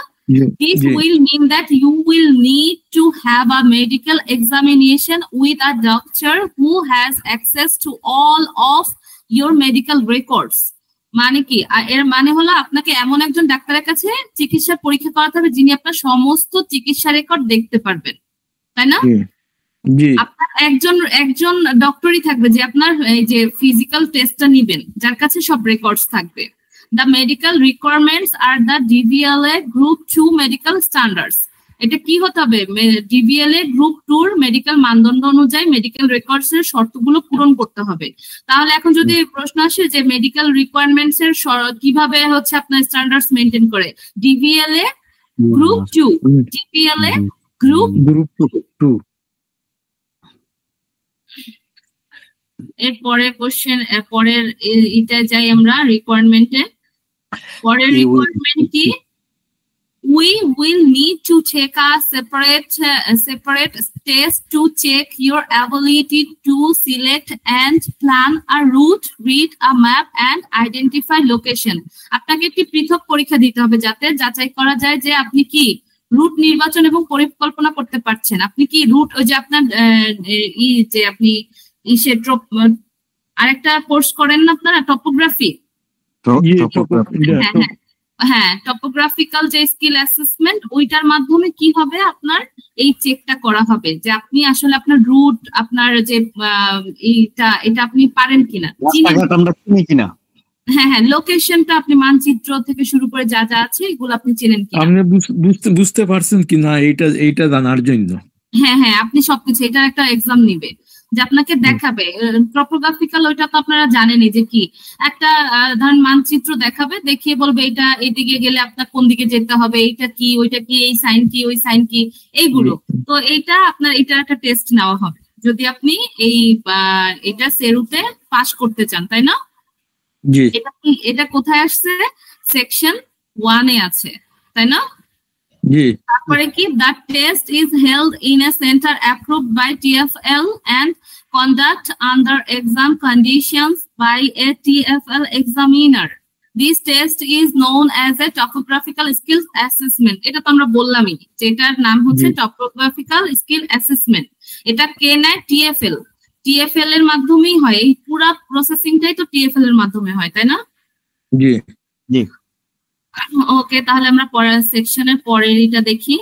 This will mean that you will need to have a medical examination with a doctor who has access to all of your medical records। মানে কি, এর মানে হলো আপনাকে এমন একজন ডাক্তারের কাছে চিকিৎসা পরীক্ষা করাতে হবে যিনি আপনার সমস্ত চিকিৎসা রেকর্ড দেখতে পারবেন, তাই না? আপনার একজন ডক্টরই থাকবে যে আপনার এই যে ফিজিক্যাল টেস্টটা নিবেন, যার কাছে সব রেকর্ডস থাকবে। The medical requirements are the DVLA Group 2 medical standards। এটা কি হতে হবে, DVLA Group 2 মেডিকেল মানদণ্ড অনুযায়ী মেডিকেল রেকর্ডস এর শর্তগুলো পূরণ করতে হবে। তাহলে এখন যদি প্রশ্ন আসে যে মেডিকেল রিকোয়ারমেন্টস এর কিভাবে হচ্ছে আপনার স্ট্যান্ডার্ডস মেইনটেইন করে, DVLA Group 2, DVLA Group 2। এরপরে কোশ্চেন, পরের এটা যাই আমরা রিকোয়ারমেন্টে। পরের রিকোয়ারমেন্ট কি, we will need to take a separate test to check your ability to select and plan a route, read a map and identify location। আপনাকে একটি পৃথক পরীক্ষা দিতে হবে যাতে যাচাই করা যায় যে আপনি কি রুট নির্বাচন এবং পরিকল্পনা করতে পারছেন। আপনি কি রুট, ওই যে আপনার যে আপনি আরেকটা কোর্স করেন না আপনারা, টপোগ্রাফি, হ্যাঁ, টপোগ্রাফিক্যাল যে স্কিল অ্যাসেসমেন্ট, ওইটার মাধ্যমে কি হবে, আপনার এই চেকটা করা হবে যে আপনি আসলে আপনার রুট, আপনার যে এটা আপনি পারেন কিনা, কিনা। হ্যাঁ, লোকেশনটা আপনি মানচিত্র থেকে শুরু করে যা যা আছে এগুলো আপনি চেনেন কিনা, আপনি বুঝতে পারছেন কিনা এইটা জানার জন্য। হ্যাঁ, আপনি সবকিছু, এটা একটা এক্সাম নিবে যে আপনাকে দেখাবে। টপোগ্রাফিক্যাল ওইটা তো আপনারা জানেনই যে কি, একটা ধরেন মানচিত্র দেখাবে, দেখিয়ে বলবে এটা এইদিকে গেলে আপনার কোন দিকে যেতে হবে, এইটা কি, ওইটা কি, এই সাইন কি, ওই সাইন কি, এইগুলো। তো এইটা আপনার এটা একটা টেস্ট নেওয়া হবে। যদি আপনি এটা সেরুতে পাস করতে চান, তাই না? জি এটা কোথায় আসছে? সেকশন 1 এ আছে, তাই না? জি তারপরে কি, the test is held in a center approved by TFL and conduct under exam conditions by a TFL examiner. This test is known as a topographical skill assessment. এটা তো আমরা বললামই, যেটার নাম হচ্ছে topographical skill assessment. এটা কে নেয়? TFL। TFL এর মাধ্যমেই হয়, এই পুরো প্রসেসিংটাই তো TFL এর মাধ্যমে হয়, তাই না? জি জি। ওকে, তাহলে আমরা পরের সেকশনের পরের এটা দেখি।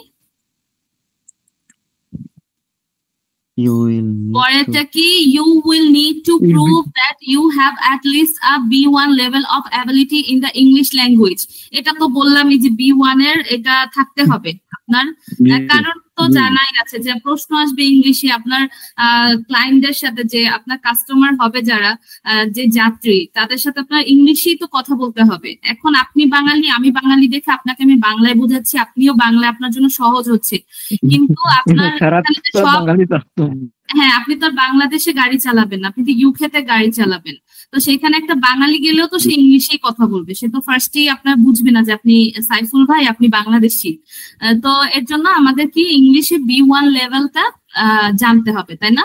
পরেরটা কি, you will need to prove that you have at least a B1 level of ability in the English language. এটা তো বললামই যে B1 এর এটা থাকতে হবে আপনার, কারণ তো জানাই আছে যে প্রশ্ন আসবে ইংলিশে আপনার ক্লায়েন্টদের সাথে, যে আপনার কাস্টমার হবে যারা, যে যাত্রী, তাদের সাথে আপনার ইংলিশেই তো কথা বলতে হবে। এখন আপনি বাঙালি, আমি বাঙালি দেখে আপনাকে আমি বাংলায় বোঝাচ্ছি, আপনিও বাংলা, আপনার জন্য সহজ হচ্ছে, কিন্তু আপনার সব, হ্যাঁ, আপনি তো বাংলাদেশে গাড়ি চালাবেন না, আপনি তো ইউকেতে গাড়ি চালাবেন, তো সেখানে একটা বাঙালি গেলেও তো সে ইংলিশেই কথা বলবে, সে তো ফার্স্টেই আপনার বুঝবে না যে আপনি সাইফুল ভাই, আপনি বাংলাদেশি। তো এর জন্য আমাদের কি ইংলিশে B1 লেভেলটা জানতে হবে, তাই না?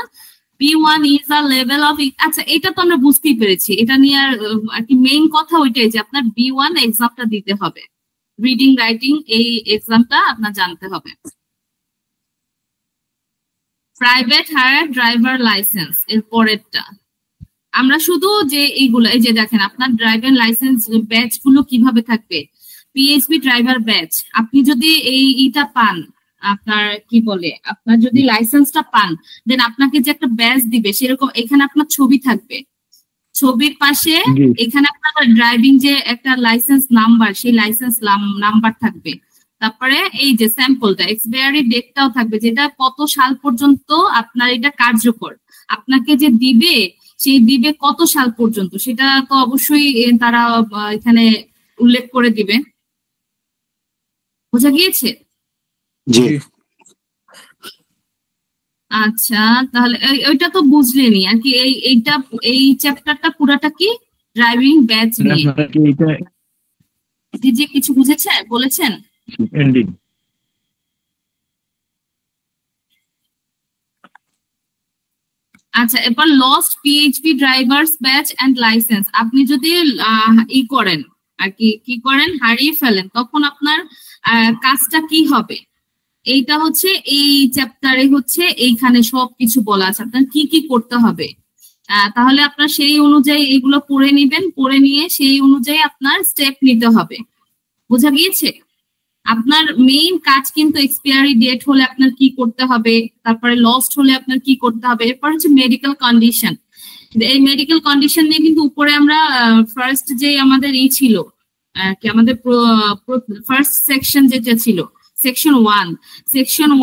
B1 is a level of, আচ্ছা এটা তো আমরা বুঝতেই পেরেছি, এটা নিয়ে আর কি মেইন কথা ওইটাই যে আপনার B1 এক্সামটা দিতে হবে, রিডিং রাইটিং এই এক্সামটা আপনার জানতে হবে। প্রাইভেট হায়ার ড্রাইভার লাইসেন্স এর পরেরটা আমরা শুধু যে এইগুলো, এই যে দেখেন আপনার ড্রাইভিং লাইসেন্স ব্যাচ গুলো কিভাবে থাকবে। PHB ড্রাইভার ব্যাচ, আপনি যদি এইটা পান, আপনার কি বলে, আপনার যদি লাইসেন্সটা পান, দেন আপনাকে যে একটা ব্যাচ দিবে সেরকম এখানে আপনার ছবি থাকবে, ছবির পাশে এখানে আপনার ড্রাইভিং যে একটা লাইসেন্স নাম্বার, সেই লাইসেন্স নাম্বার থাকবে। তারপরে এই যে স্যাম্পলটা, এক্সপায়ারি ডেটটাও থাকবে, যেটা কত সাল পর্যন্ত আপনার এটা কার্যকর, আপনাকে যে দিবে সেই দিবে কত সাল পর্যন্ত, সেটা তো অবশ্যই তারা এখানে উল্লেখ করে দিবে। বোঝা গিয়েছে? জি। আচ্ছা, তাহলে ওইটা তো বুঝলেনি আর কি, এইটা এই চ্যাপ্টারটা পুরাটা কি ড্রাইভিং ব্যাচ নিয়ে। জি জি, কিছু বুঝেছে বলেছেন? এন্ডিং। আচ্ছা, এবার lost PHB drivers badge and licence, আপনি যদি ই করেন আর কি করেন, হারিয়ে ফেলেন, তখন আপনার কাজটা কি হবে? এইটা হচ্ছে এই চ্যাপ্টারে হচ্ছে এইখানে সবকিছু বলা আছে আপনার কি কি করতে হবে। তাহলে আপনার সেই অনুযায়ী এগুলো পড়ে নিবেন, পড়ে নিয়ে সেই অনুযায়ী আপনার স্টেপ নিতে হবে। বোঝা গিয়েছে? আপনার মেইন কাজ কিন্তু এক্সপায়ারি ডেট হলে আপনার কি করতে হবে, তারপরে লস্ট হলে আপনার কি করতে হবে, এরপর হচ্ছে মেডিকেল কন্ডিশন। এই মেডিকেল কন্ডিশন নিয়ে কিন্তু উপরে আমরা ফার্স্ট যে আমাদের ছিল কি, আমাদের ফার্স্ট সেকশন যেটা ছিল সেকশন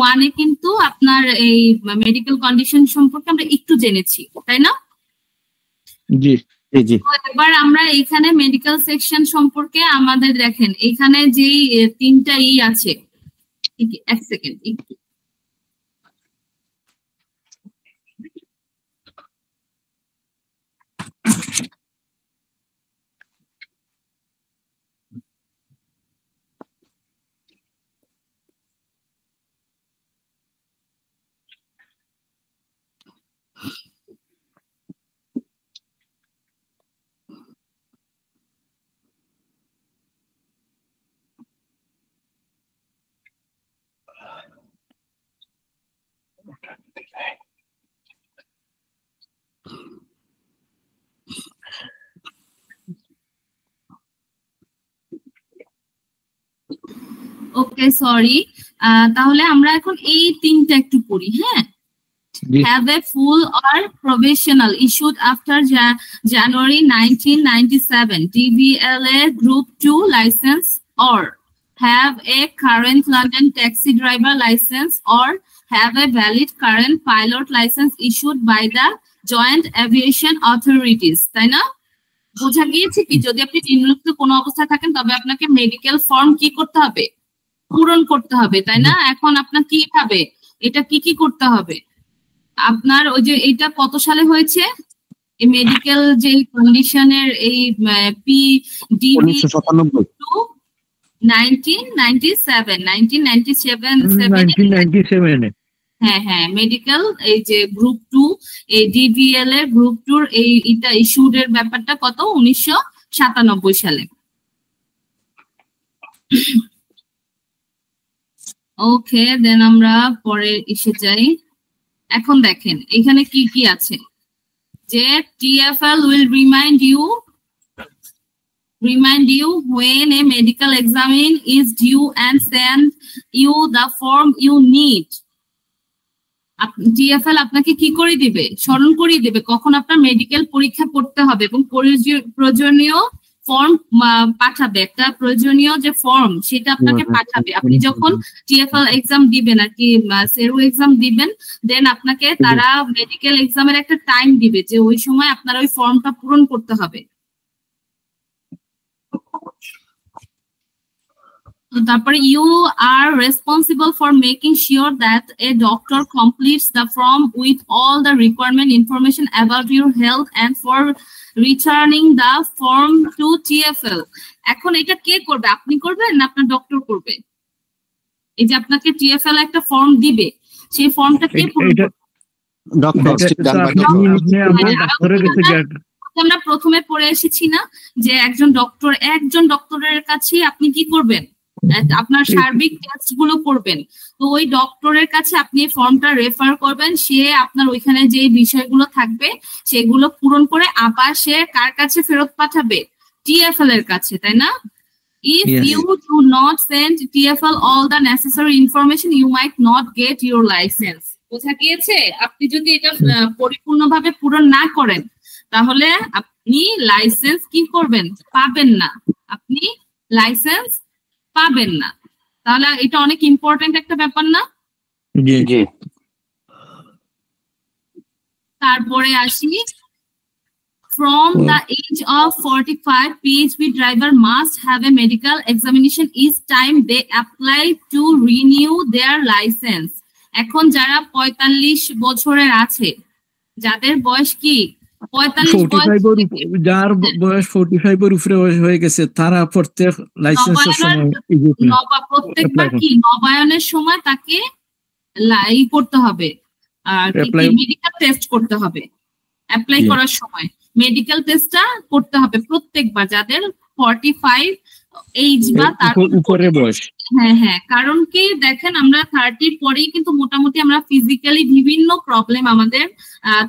1 এ কিন্তু আপনার এই মেডিকেল কন্ডিশন সম্পর্কে আমরা একটু জেনেছি, তাই না? জি জি। এবার আমরা এখানে মেডিকেল সেকশন সম্পর্কে আমাদের দেখেন এখানে যেই 3টা আছে, এক সেকেন্ড, ওকে সরি, তাহলে আমরা এখন এই 3টা একটু পড়ি। হ্যাঁ, have a full or provisional issued after January 1997 TVLA Group 2 license, or have a current London taxi driver license, or have a valid current pilot license issued by the Joint Aviation Authorities, তাই না? বোঝা গিয়েছে কি, যদি আপনি নিম্নলিখিত কোনো অবস্থায় থাকেন তবে আপনাকে মেডিকেল ফর্ম কি করতে হবে, পূরণ করতে হবে, তাই না? এখন আপনার কিভাবে এটা কি করতে হবে, আপনার ওই যে এটা কত সালে হয়েছে, এই মেডিকেল যে কন্ডিশনের এই PDD 1997 হ্যাঁ মেডিকেল এই যে গ্রুপ 2 এই DVL এর গ্রুপ 2 এই এটা ইস্যুড এর ব্যাপারটা কত 1997 সালে। ওকে, দেন আমরা পরে এসে যাই। এখন দেখেন এখানে কি কি আছে, যে TFL will remind you when a medical exam is due and send you the form you need. TFL আপনাকে কি করে দিবে, স্মরণ করিয়ে দেবে কখন আপনার মেডিকেল পরীক্ষা করতে হবে এবং প্রয়োজনীয় ফর্ম পাঠাবে, একটা প্রয়োজনীয় যে ফর্ম সেটা আপনাকে পাঠাবে। আপনি যখন TFL এক্সাম দিবেন আর কি সেরু এক্সাম দিবেন, দেন আপনাকে তারা মেডিকেল এক্সামের একটা টাইম দিবে যে ওই সময় আপনার ওই ফর্মটা পূরণ করতে হবে। তারপরে you are responsible for making sure that a doctor completes the form with all the requirement information about your health and for returning the form to TFL. এখন এটা কে করবে, আপনি করবেন না আপনার ডক্টর করবে? এই যে আপনাকে TFL একটা ফর্ম দিবে, সেই ফর্মটা কে পূরণ করবে? আমরা প্রথমে পড়ে এসেছি না যে একজন ডক্টরের কাছে আপনি কি করবেন, আপনার সার্বিক টেস্ট গুলো করবেন। তো ওই ডক্টরের কাছে আপনি ফর্মটা রেফার করবেন, সে আপনার ওইখানে যে বিষয়গুলো থাকবে সেগুলো পূরণ করে আবার সে কার কাছে ফেরত পাঠাবে, TFL এর কাছে, তাই না? If you do not send TFL all the necessary information, you might not get your license. বোঝা গিয়েছে? আপনি যদি এটা পরিপূর্ণভাবে পূরণ না করেন তাহলে আপনি লাইসেন্স কি করবেন, পাবেন না, আপনি লাইসেন্স পাবেন না। তাহলে এটা অনেক ইম্পর্টেন্ট একটা ব্যাপার না? জি। তারপরে আসি, from the age of 45 PHV driver must have a medical examination each time they apply to renew their license. এখন যারা 45 বছরের আছে, যাদের বয়স কি 45, যার বয়স 45 এর উপরে হয়ে গেছে, তারা প্রত্যেক লাইসেন্সের সময় প্রত্যেকবার কি নবায়নের সময় তাকে করতে হবে, আর মেডিকেল টেস্ট করতে হবে। অ্যাপ্লাই করার সময় মেডিকেল টেস্টটা করতে হবে প্রত্যেকবার যাদের 45 এইজ বা তার উপরে বয়স। হ্যাঁ, কারণ কি দেখেন আমরা 30 পরেই কিন্তু মোটামুটি আমরা ফিজিক্যালি বিভিন্ন প্রবলেম আমাদের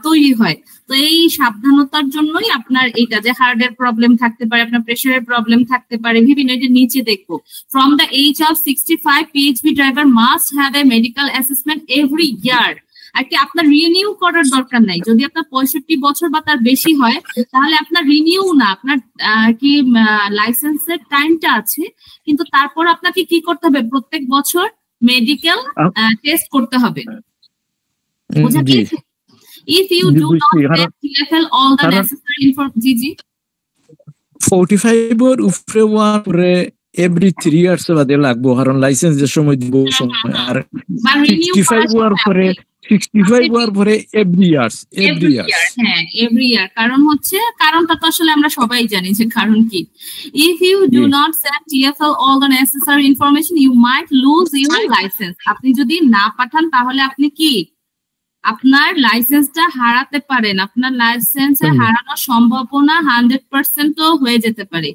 তৈরি হয়। তো এই সাবধানতার জন্যই আপনার এইটা যে হার্টের প্রবলেম থাকতে পারে, আপনার প্রেশারের প্রবলেম থাকতে পারে, বিভিন্ন যে নিচে দেখবো from the age of 65 PHV driver must have a medical assessment every year. আর কি আপনার রিনিউ করার দরকার নাই, যদি আপনার 65 বছর বা তার বেশি হয় তাহলে আপনার রিনিউ না, আপনার কি লাইসেন্সের টাইমটা আছে, কিন্তু তারপর আপনাকে কি করতে হবে, প্রত্যেক বছর মেডিকেল টেস্ট করতে হবে। বুঝা গিয়েছে? If you do not have TFL all the necessary information, 45 এর উপরে ওয়ারে এভরি 3 ইয়ার্স বাদে লাগবে, কারণ লাইসেন্সের সময় দিব সময়, আর 65 ওয়ার পরে 65 ওয়ার পরে এভরি ইয়ার। হ্যাঁ, এভরি ইয়ার। কারণটা তো আসলে আমরা সবাই জানি যে কারণ কি। If you do not send TFL all the necessary information, you might lose your license. আপনি যদি না পাঠান তাহলে আপনি কি আপনার লাইসেন্সটা হারাতে পারেন, আপনার লাইসেন্সের হারানোর সম্ভাবনা 100% হয়ে যেতে পারে।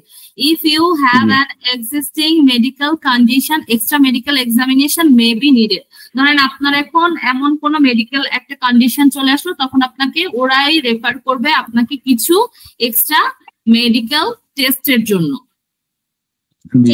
If you have an existing medical condition, extra medical examination may be needed. ধরেন আপনার এখন এমন কোন মেডিকেল একটা কন্ডিশন চলে আসলো, তখন আপনাকে ওরাই রেফার করবে আপনাকে কিছু এক্সট্রা মেডিকেল টেস্টের জন্য।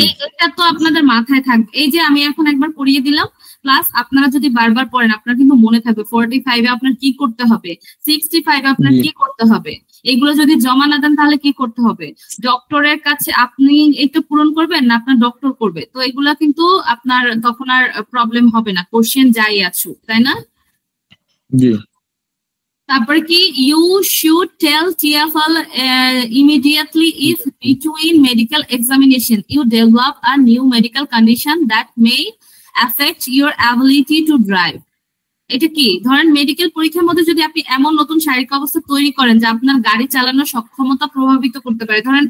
এটা তো আপনাদের মাথায় থাকবে। এই যে আমি এখন একবার পড়িয়ে দিলাম, প্লাস আপনারা যদি বারবার পড়েন আপনার কিন্তু মনে থাকবে 45 এ আপনার কি করতে হবে, 65 এ আপনার কি করতে হবে, এগুলো যদি জমা না দেন তাহলে কি করতে হবে, ডক্টরের কাছে আপনি এটা পূরণ করবেন না আপনার ডক্টর করবে। তো এগুলা কিন্তু আপনার তখন আর প্রবলেম হবে না, কোশ্চেন যাই আসুক, তাই না? জি। তারপরে কি, you should tell TFL immediately if between medical examination you develop a new medical condition that may affect your ability to drive. এটা কি ধরেন মেডিকেল পরীক্ষার মধ্যে যদি আপনি এমন নতুন শারীরিক অবস্থা তৈরি করেন যে আপনার গাড়ি চালানোর সক্ষমতা প্রভাবিত করতে পারে, ধরেন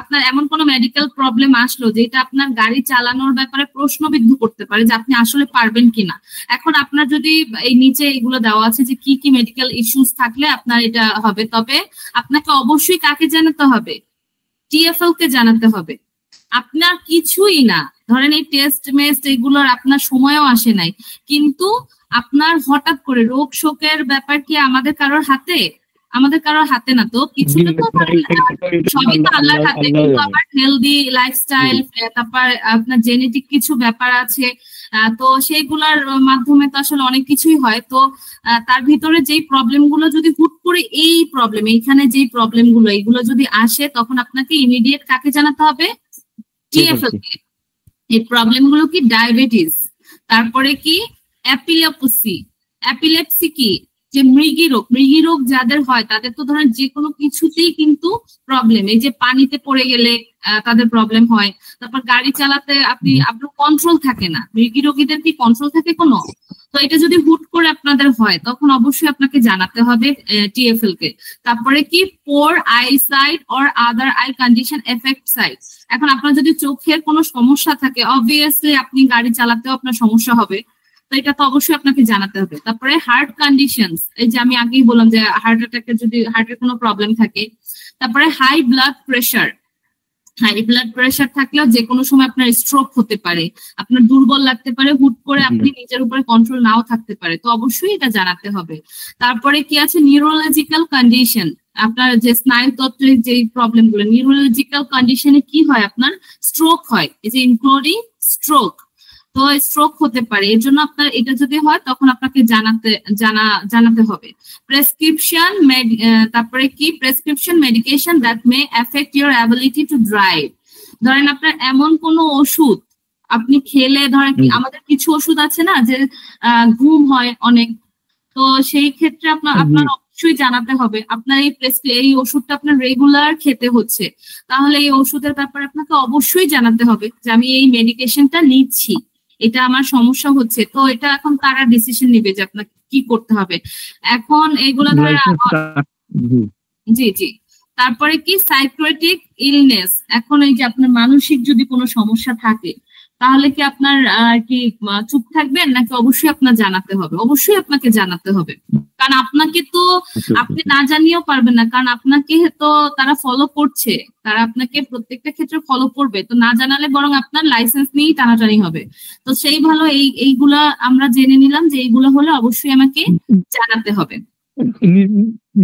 আপনার এমন কোনো মেডিকেল প্রবলেম আসলো যেটা আপনার গাড়ি চালানোর ব্যাপারে প্রশ্নবিদ্ধ করতে পারে যে আপনি আসলে পারবেন কিনা। এখন আপনার যদি এই নিচে এগুলো দেওয়া আছে যে কি কি মেডিকেল ইস্যুস থাকলে আপনার এটা হবে, তবে আপনাকে অবশ্যই কাকে জানাতে হবে? টিএফএল কে জানাতে হবে। আপনার কিছুই না, ধরেন এই টেস্ট মেস্ট এগুলোর আপনার সময়ও আসে নাই, কিন্তু আপনার হঠাৎ করে রোগ শোকের ব্যাপার কি আমাদের কারোর হাতে? আমাদের কারোর হাতে না, তো কিছুটা তো সবই তো আল্লাহর হাতে, কিন্তু আবার হেলদি লাইফস্টাইল, তারপর আপনার জেনেটিক কিছু ব্যাপার আছে, তো সেইগুলার মাধ্যমে তো আসলে অনেক কিছুই হয়। তো তার ভিতরে যেই প্রবলেম গুলো যদি হুট করে এই প্রবলেম, এইখানে যেই প্রবলেম গুলো এইগুলো যদি আসে, তখন আপনাকে ইমিডিয়েট কাকে জানাতে হবে? টিএফএল কে। এই প্রবলেম গুলো কি? ডায়াবেটিস, তারপরে কি অ্যাপিলেপসি কি? যে মৃগী রোগ যাদের হয় তাদের তো ধরেন যে কোনো কিছুতেই কিন্তু প্রবলেম, এই যে পানিতে পড়ে গেলে তাদের প্রবলেম হয়, তারপর গাড়ি চালাতে আপনার কন্ট্রোল থাকে না, মৃগী রোগীদের কি কন্ট্রোল থাকে কোনো? তো এটা যদি হুট করে আপনাদের হয় তখন অবশ্যই আপনাকে জানাতে হবে টিএফএল কে। তারপরে কি? Poor eyesight or other eye condition affect sight. এখন আপনার যদি চোখের কোনো সমস্যা থাকে, অবভিয়াসলি আপনি গাড়ি চালাতেও আপনার সমস্যা হবে, তো এটা তো অবশ্যই আপনাকে জানাতে হবে। তারপরে হার্ট কন্ডিশনস, এই যে আমি আগেই বললাম যে হার্ট অ্যাটাকের যদি হার্টের কোনো প্রবলেম থাকে। তারপরে হাই ব্লাড প্রেশার থাকলেও যে কোনো সময় আপনার স্ট্রোক হতে পারে, আপনার দুর্বল লাগতে পারে, হুট করে আপনি নিজের উপরে কন্ট্রোল নাও থাকতে পারে, তো অবশ্যই এটা জানাতে হবে। তারপরে কি আছে? নিউরোলজিক্যাল কন্ডিশন, আপনার যে স্নায়ুতন্ত্রের যে প্রবলেম গুলো, নিউরোলজিক্যাল কন্ডিশনে কি হয়? আপনার স্ট্রোক হয়, এই যে ইনক্লুডিং স্ট্রোক, তো স্ট্রোক হতে পারে। এর জন্য আপনার এটা যদি হয় তখন আপনাকে জানাতে হবে। প্রেসক্রিপশন, তারপরে কি? Prescription medication that may effect your ability to drive. ধরেন আপনার এমন কোনো ওষুধ আপনি খেলে, ধরেন আমাদের কিছু ওষুধ আছে না যে ঘুম হয় অনেক, তো সেই ক্ষেত্রে আপনার অবশ্যই জানাতে হবে আপনার এই ওষুধটা আপনার রেগুলার খেতে হচ্ছে, তাহলে এই ওষুধের ব্যাপারে আপনাকে অবশ্যই জানাতে হবে যে আমি এই মেডিকেশনটা নিচ্ছি, এটা আমার সমস্যা হচ্ছে। তো এটা এখন তারা ডিসিশন নিবে যে আপনাকে কি করতে হবে। এখন এইগুলো ধরে জি। তারপরে কি? সাইকিয়াট্রিক ইলনেস, এখন এই যে আপনার মানসিক যদি কোনো সমস্যা থাকে তাহলে কি আপনার কি চুপ থাকবেন, নাকি অবশ্যই আপনার জানাতে হবে? অবশ্যই আপনাকে জানাতে হবে, কারণ আপনাকে তো আপনি না জানিয়েও পারবেন না, কারণ আপনাকে তো তারা ফলো করছে, তারা আপনাকে প্রত্যেকটা ক্ষেত্রে ফলো করবে, তো না জানালে বরং আপনার লাইসেন্স নিয়েই টানাটানি হবে। তো সেই ভালো এইগুলা আমরা জেনে নিলাম যে এইগুলো হলে অবশ্যই আমাকে জানাতে হবে।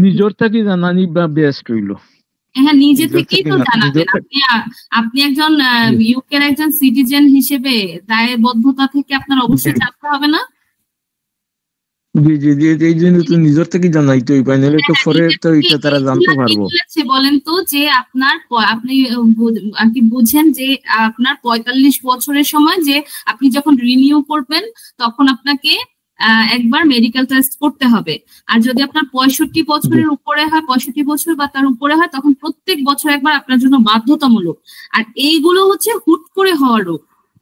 নিজের থেকে জানানি বা বেস্ট হইলো। হ্যাঁ, নিজে থেকেই তো জানাবেন। আপনি একজন ইউকের একজন সিটিজেন হিসেবে দায়বদ্ধতা থেকে আপনার অবশ্যই জানতে হবে না? জি, এই জন্য তো নিজের থেকে জানাইতে হইবে, নাহলে তো পরে তো এটা তারা জানতে পারবো। বলেন তো যে আপনি আর কি বুঝেন যে আপনার 45 বছরের সময় যে আপনি যখন রিনিউ করবেন তখন আপনাকে একবার মেডিকেল টেস্ট করতে হবে, আর যদি আপনার 65 বছরের উপরে হয়, 65 বছর বা তার উপরে হয়, তখন প্রত্যেক বছর একবার আপনার জন্য বাধ্যতামূলক। আর এইগুলো হচ্ছে হুট করে হওয়ার রোগ,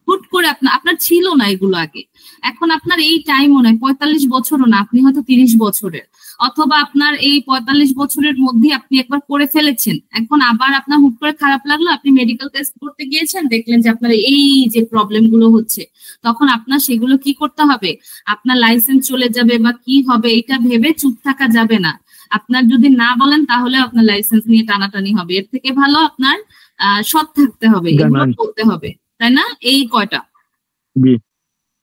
হুট করে আপনার ছিল না এগুলো আগে, এখন আপনার এই টাইমও নাই, 45 বছরও না, আপনি হয়তো 30 বছরের, অথবা আপনার এই 45 বছরের মধ্যে আপনি একবার করে ফেলেছেন, এখন আবার আপনার হুট করে খারাপ লাগলো, আপনি মেডিকেল টেস্ট করতে গিয়েছেন, দেখলেন যে আপনার এই যে প্রবলেম গুলো হচ্ছে, তখন আপনার সেগুলো কি করতে হবে? আপনার লাইসেন্স চলে যাবে বা কি হবে এটা ভেবে চুপ থাকা যাবে না। আপনার যদি না বলেন তাহলে আপনার লাইসেন্স নিয়ে টানাটানি হবে, এর থেকে ভালো আপনার সৎ থাকতে হবে, এগুলো বলতে হবে, তাই না? এই কয়টা।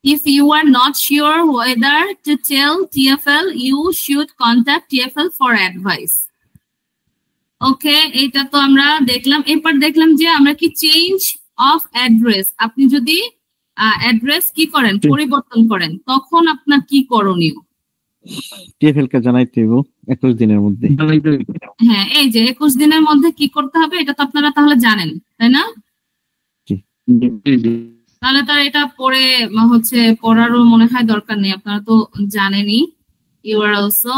If you are not sure whether to tell TFL, you should contact TFL for advice. ওকে, এটা তো আমরা দেখলাম। এরপর দেখলাম যে আমরা কি চেঞ্জ অফ অ্যাড্রেস, আপনি যদি অ্যাড্রেস কি করেন, পরিবর্তন করেন, তখন আপনার কি করণীয়? টিএফএল কে জানাইতে হবে 21 দিনের মধ্যে। হ্যাঁ, এই যে 21 দিনের মধ্যে কি করতে হবে এটা তো আপনারা তাহলে জানেন, তাই না? তাহলে তার এটা পড়ারও মনে হয় দরকার নেই, আপনারা তো জানেনই। You are also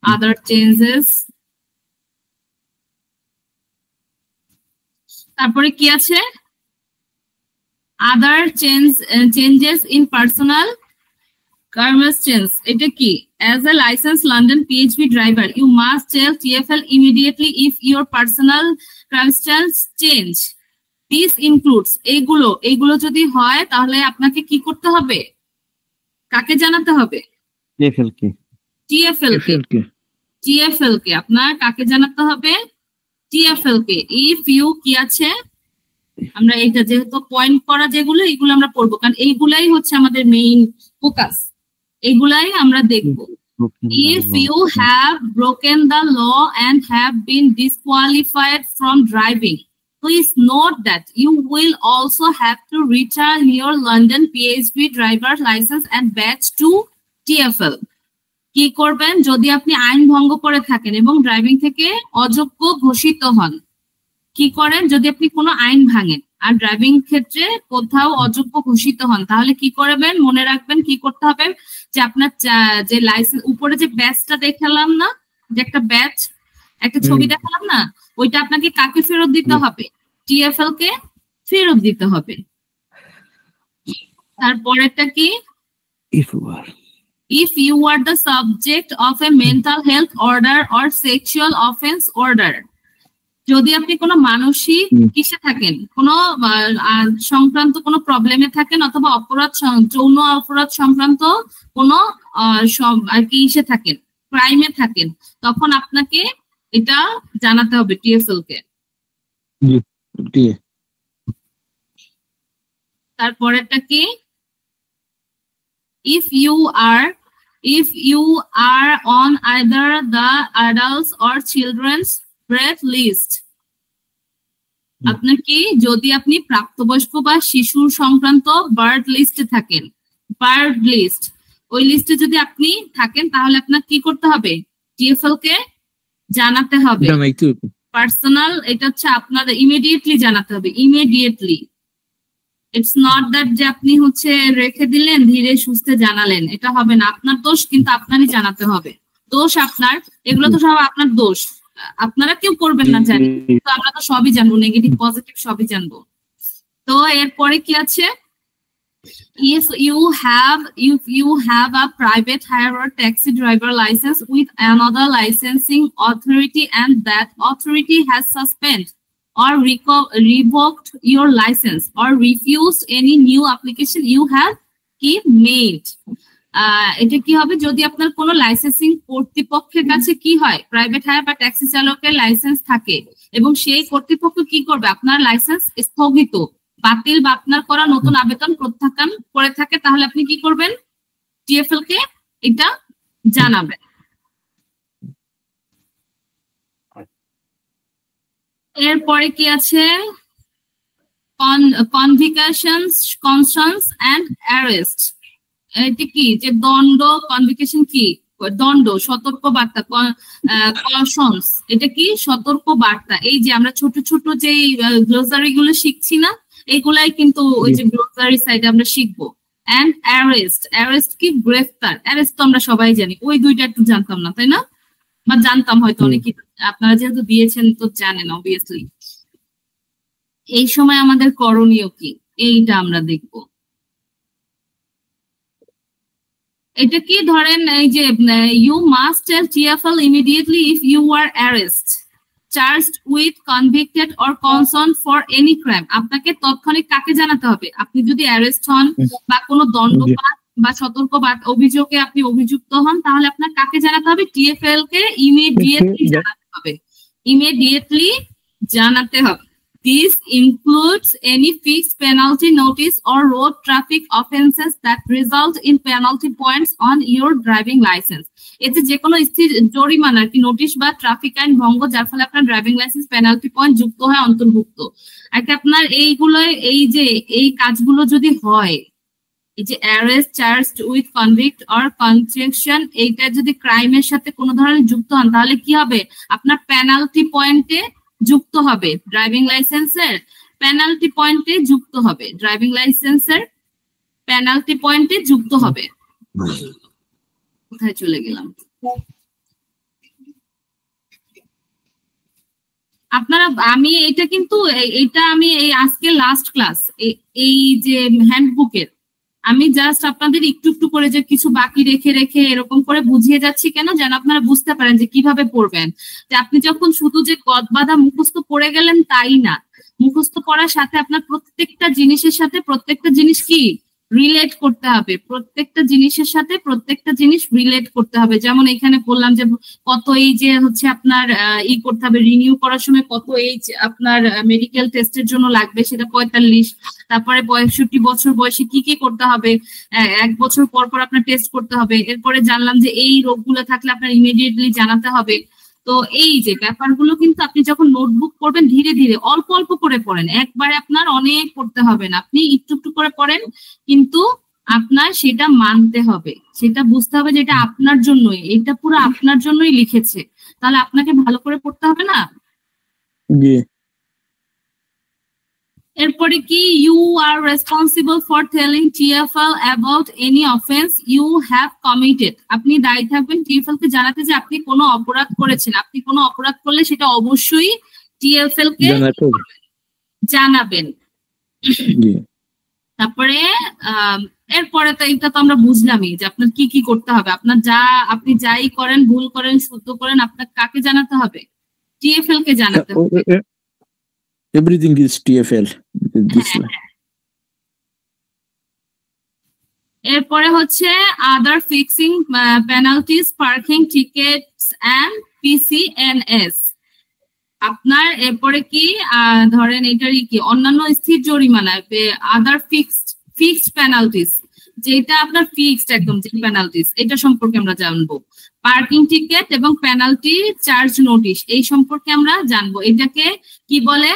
other changes, তারপরে কি আছে? Other changes in personal Carmestance, এটা কি? As a licensed London PHV driver, you must tell TfL immediately if your personal circumstances change. This includes এইগুলো যদি হয় তাহলে আপনাকে কি করতে হবে? কাকে জানাতে হবে? TfL কে আপনার কাকে জানাতে হবে? TfL K. If you কি আছে? আমরা এটা যেহেতু পয়েন্ট করা যেগুলো এগুলো আমরা পড়বো, কারণ এইগুলাই হচ্ছে আমাদের মেইন ফোকাস, এগুলাই আমরা দেখবো। If you have broken the law and have been disqualified from driving, please note that you will also have to return your London PHV driver license and badge to TfL. কি করবেন যদি আপনি আইন ভঙ্গ করে থাকেন এবং ড্রাইভিং থেকে অযোগ্য ঘোষিত হন? কি করেন যদি আপনি কোনো আইন ভাঙেন আর ড্রাইভিং ক্ষেত্রে কোথাও অযোগ্য ঘোষিত হন, তাহলে কি করবেন? মনে রাখবেন কি করতে হবে, যে আপনার যে লাইসেন্স উপরে যে ব্যাচটা দেখালাম না, যে একটা ব্যাচ একটা ছবি দেখালাম না, ওইটা আপনাকে কাকে ফেরত দিতে হবে? TfL কে ফেরত দিতে হবে। তারপরেরটা কি? If you are the subject of a mental health order or sexual offense order, যদি আপনি কোনো মানসিক কিসে থাকেন, কোনো সংক্রান্ত কোনো প্রবলেমে থাকেন, অথবা যৌন অপরাধ সংক্রান্ত কোনো আর কি ইসে থাকেন, ক্রাইমে থাকেন, তখন আপনাকে এটা জানাতে হবে TfL কে। তারপরেরটা কি? If you are on either the adults or children's birth list, আপনার কি যদি আপনি প্রাপ্তবয়স্ক বা শিশু সংক্রান্ত বার্ড লিস্টে থাকেন, বার্ড লিস্ট, ওই লিস্টে যদি আপনি থাকেন তাহলে আপনার কি করতে হবে? TfL কে জানাতে হবে। পার্সোনাল, এটা হচ্ছে আপনাদের ইমিডিয়েটলি জানাতে হবে, ইমিডিয়েটলি। ইটস নট দ্যাট যে আপনি হচ্ছে রেখে দিলেন, ধীরে সুস্থে জানালেন, এটা হবে না। আপনার দোষ কিন্তু আপনারই জানাতে হবে, দোষ আপনার, এগুলো তো সব আপনার দোষ, আপনারা কেউ করবেন না জানি, তো আমরা তো সবই জানবো, নেগেটিভ পজিটিভ সবই জানবো। তো এরপরে কি আছে? If you have a private hire or taxi driver license with another licensing authority and that authority has suspended or revoked your license or refused any new application you have made, এটা কি হবে? যদি আপনার কোনো licensing কর্তৃপক্ষের কাছে কি হয়, প্রাইভেট হায়ার বা ট্যাক্সি চালকের লাইসেন্স থাকে এবং সেই কর্তৃপক্ষ কি করবে, আপনার লাইসেন্স স্থগিত, বাতিল বা আপনার করা নতুন আবেদন প্রত্যাখ্যান করে থাকে, তাহলে আপনি কি করবেন? TfL কে এটা জানাবেন। এরপরে কি আছে? কনভিকেশনস, কনসার্নস এন্ড অ্যারেস্ট, এটা কি? যে দণ্ড, কনভিকেশন কি? দণ্ড, সতর্ক বার্তা, কশনস, এটা কি? সতর্ক বার্তা। এই যে আমরা ছোট ছোট যে গ্লোসারি গুলো শিখছি না, এগুলাই কিন্তু ওই যে গ্লোসারি সাইডে আমরা শিখবো। এন্ড অ্যারেস্ট, অ্যারেস্ট কি? গ্রেফতার। অ্যারেস্ট তো আমরা সবাই জানি, ওই দুইটা একটু জানতাম না, তাই না? বা জানতাম হয়তো অনেকে, আপনারা যেহেতু দিয়েছেন তো জানেন অবভিয়াসলি। এই সময় আমাদের করণীয় কি, এইটা আমরা দেখব। এটা কি? ধরেন এই যে you must tell TfL immediately if you are arrested, charged with, convicted or concerned for any crime. আপনাকে তৎক্ষণিক কাকে জানাতে হবে? আপনি যদি অ্যারেস্ট হন বা কোনো দণ্ড পান বা সতর্ক অভিযোগে আপনি অভিযুক্ত হন, তাহলে আপনার কাকে জানাতে হবে? TfL কে ইমিডিয়েটলি জানাতে হবে, ইমিডিয়েটলি জানাতে হবে। This includes any fixed penalty notice or road traffic offences that result in penalty points on your driving license. এতে যে কোনো স্থির জরিমানা কি নোটিশ বা ট্রাফিক আইন ভঙ্গ যার ফলে আপনার ড্রাইভিং লাইসেন্স পেনাল্টি পয়েন্ট যুক্ত হয় অন্তর্ভুক্ত। আর কি আপনার এইগুলো, এই যে এই কাজগুলো যদি হয়, এই যে arrest, charged with, convict or conviction, এইটা যদি ক্রাইমের সাথে কোনো ধরনের যুক্ত হন, তাহলে কি হবে? আপনার পেনাল্টি পয়েন্টে যুক্ত হবে, ড্রাইভিং লাইসেন্সের পেনাল্টি পয়েন্টে যুক্ত হবে, ড্রাইভিং লাইসেন্সের পেনাল্টি পয়েন্টে যুক্ত হবে। কোথায় চলে গেলাম? আপনারা, আমি এটা কিন্তু এটা আমি এই আজকে লাস্ট ক্লাস, এই যে হ্যান্ডবুকের আমি জাস্ট আপনাদের একটু একটু করে যে কিছু বাকি রেখে রেখে এরকম করে বুঝিয়ে যাচ্ছি কেন, যেন আপনারা বুঝতে পারেন যে কিভাবে পড়বেন। যে আপনি যখন শুধু যে গদবাঁধা মুখস্থ পড়ে গেলেন তাই না, মুখস্থ করার সাথে আপনার প্রত্যেকটা জিনিসের সাথে প্রত্যেকটা জিনিস কি রিলেট করতে হবে, প্রত্যেকটা জিনিসের সাথে প্রত্যেকটা জিনিস রিলেট করতে হবে। যেমন এখানে বললাম যে কত এই যে হচ্ছে আপনার করতে হবে, রিনিউ করার সময় কত এইজ আপনার মেডিকেল টেস্টের জন্য লাগবে, সেটা 45। তারপরে 65 বছর বয়সে কি কি করতে হবে, 1 বছর পর পর আপনার টেস্ট করতে হবে। এরপরে জানলাম যে এই রোগগুলো থাকলে আপনার ইমিডিয়েটলি জানাতে হবে। তো এই যে ব্যাপারগুলো কিন্তু আপনি যখন নোটবুক করবেন ধীরে ধীরে অল্প অল্প করে পড়েন, একবারে আপনার অনেক পড়তে হবে না, আপনি একটু একটু করে পড়েন, কিন্তু আপনার সেটা মানতে হবে, সেটা বুঝতে হবে যে এটা আপনার জন্যই, এটা পুরো আপনার জন্যই লিখেছে, তাহলে আপনাকে ভালো করে পড়তে হবে না। এরপরে কি, you are responsible for telling TFL about any offence you have committed. আপনি দায়ী থাকবেন TFL কে জানাতে যে আপনি কোনো অপরাধ করেছেন। আপনি কোনো অপরাধ করলে সেটা অবশ্যই TFL কে জানাবেন। তারপরে এরপরে তো এটা তো আমরা বুঝলামই যে আপনার কি কি করতে হবে। আপনার আপনি যাই করেন, ভুল করেন, শুদ্ধ করেন, আপনার কাকে জানাতে হবে? TFL কে জানাতে হবে। Everything is TFL. এরপরে হচ্ছে other fixing penalties, parking tickets and PCNS। আপনার এরপরে কি ধরেন এটারই কি অন্যান্য স্থির জরিমানা, আদার ফিক্সড পেনাল্টিজ, যেটা আপনার ফিক্সড একদম যে পেনাল্টিজ, এটা সম্পর্কে আমরা জানবো। পার্কিং টিকেট এবং পেনাল্টি চার্জ নোটিশ এই সম্পর্কে আমরা জানবো। এটাকে কি বলে?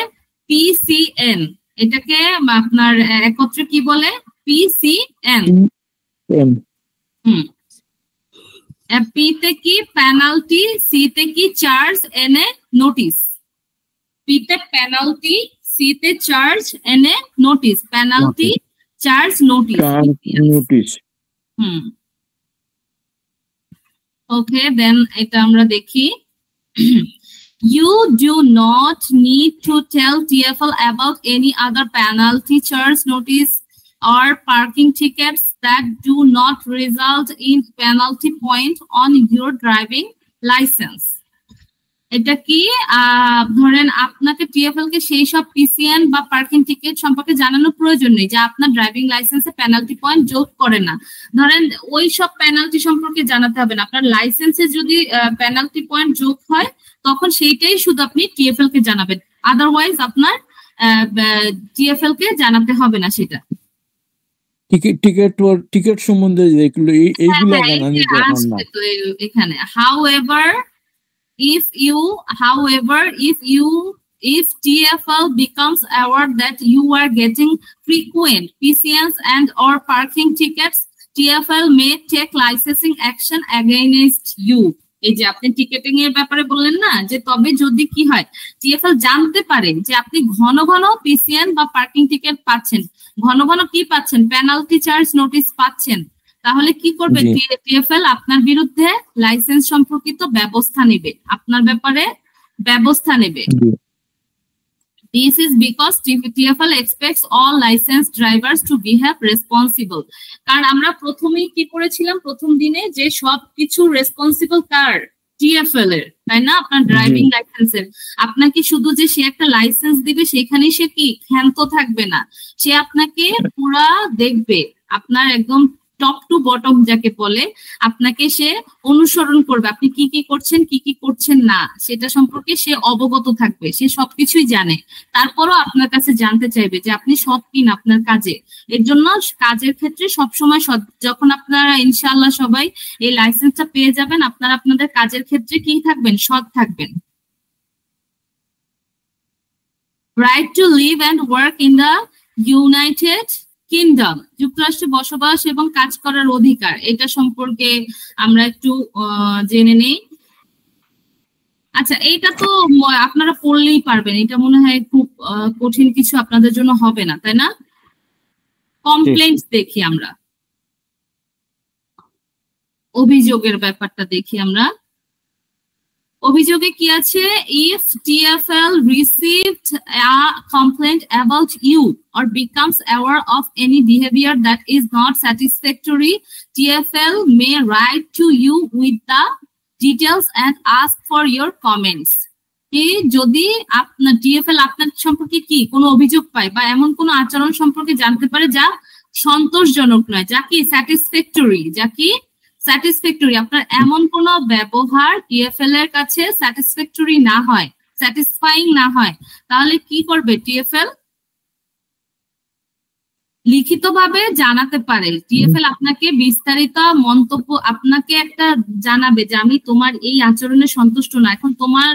PCN। এটাকে আপনার একত্রে কি বলে? PCN। P তে কি পেনাল্টি, C তে কি চার্জ, N এ নোটিশ। P তে পেনাল্টি, C তে চার্জ, N এ notice. Penalty, charge, notice. Okay, then এটা আমরা দেখি। You do not need to tell TFL about any other penalty, charge, notice, or parking tickets that do not result in penalty point on your driving license. এটা কি ধরেন আপনাকে TFL কে সেই সব PCN বা পার্কিং টিকেট সম্পর্কে জানানোর প্রয়োজন নেই যা আপনার ড্রাইভিং লাইসেন্সে পেনাল্টি পয়েন্ট যোগ করে না। ধরেন ওই সব পেনাল্টি সম্পর্কে জানাতে হবে না। আপনার লাইসেন্সে যদি পেনাল্টি পয়েন্ট যোগ হয় তখন সেইটাই শুধু আপনি TFL কে জানাবেন, আদারওয়াইজ আপনার TFL কে জানাতে হবে না সেটা। টিকেট সম্বন্ধে এইগুলো এখানে if TFL becomes aware that you are getting frequent PCNs and or parking tickets, TFL may take licensing action against you. এই যে আপনি টিকেটিং এর ব্যাপারে বললেন না, যে তবে যদি কি হয়, TFL জানতে পারে যে আপনি ঘন ঘন PCN বা পার্কিং টিকেট পাচ্ছেন, ঘন ঘন কি পাচ্ছেন, পেনাল্টি চার্জ নোটিশ পাচ্ছেন, তাহলে কি করবে TFL? আপনার বিরুদ্ধে লাইসেন্স সম্পর্কিত ব্যবস্থা নেবে, আপনার ব্যাপারে ব্যবস্থা নেবে। This is because TFL expects all licensed drivers to behave responsible. কারণ আমরা প্রথমেই কি করেছিলাম প্রথম দিনে, যে সবকিছু রেসপন্সিবল কার? TFL এর, তাই না? আপনার ড্রাইভিং লাইসেন্সের। আপনাকে শুধু যে সে একটা লাইসেন্স দিবে সেখানেই সে কি ক্ষান্ত থাকবে না, সে আপনাকে পুরা দেখবে, আপনার একদম টপ টু বটম যাকে বলে, আপনাকে সে অনুসরণ করবে, আপনি কি কি করছেন কি কি করছেন না সেটা সম্পর্কে সে অবগত থাকবে, সে সবকিছুই জানে। তারপরও আপনার কাছে জানতে চাইবে যে আপনি সৎ কিনা আপনার কাজে। এর জন্য কাজের ক্ষেত্রে সবসময় সৎ, যখন আপনারা ইনশাআল্লাহ সবাই এই লাইসেন্সটা পেয়ে যাবেন, আপনারা আপনাদের কাজের ক্ষেত্রে কি থাকবেন? সৎ থাকবেন। Right to live and work in the United Kingdom, যুক্তরাষ্ট্রে বসবাস এবং কাজ করার অধিকার, এটা সম্পর্কে আমরা একটু জেনে নেই। আচ্ছা, এইটা তো আপনারা পড়লেই পারবেন, এটা মনে হয় খুব কঠিন কিছু আপনাদের জন্য হবে না, তাই না? কমপ্লেন্টস দেখি আমরা, অভিযোগের ব্যাপারটা দেখি আমরা। অভিযোগে কি আছে? If TFL received a complaint about you or becomes aware of any behavior that is not satisfactory, TFL may write to you with the details and ask for your comments. কি যদি আপনার TFL আপনার সম্পর্কে কি কোনো অভিযোগ পায় বা এমন কোনো আচরণ সম্পর্কে জানতে পারে যা সন্তোষজনক নয়, যা কি স্যাটিসফ্যাক্টরি, আপনার এমন কোন ব্যবহার TFL এর কাছে স্যাটিসফ্যাক্টরি না হয়, স্যাটিসফাইং না হয়, তাহলে কি করবে TFL? লিখিতভাবে জানাতে পারে। TFL আপনাকে বিস্তারিত মন্তব্য আপনাকে একটা জানাবে যে আমি তোমার এই আচরণে সন্তুষ্ট না, এখন তোমার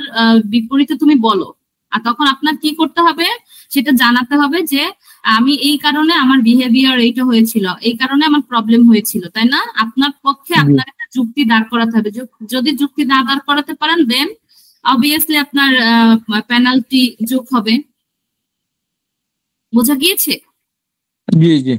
বিপরীতে তুমি বলো। আর তখন আপনার কি করতে হবে? সেটা জানাতে হবে যে আমি এই কারণে আমার বিহেভিয়ার এইটা হয়েছিল, এই কারণে আমার প্রবলেম হয়েছিল, তাই না? আপনার পক্ষে আপনার একটা যুক্তি দাঁড় করাতে হবে। যদি যুক্তি না দাঁড় করাতে পারেন দেন অবভিয়াসলি আপনার পেনাল্টি যোগ হবে। বোঝা গিয়েছে? জি জি।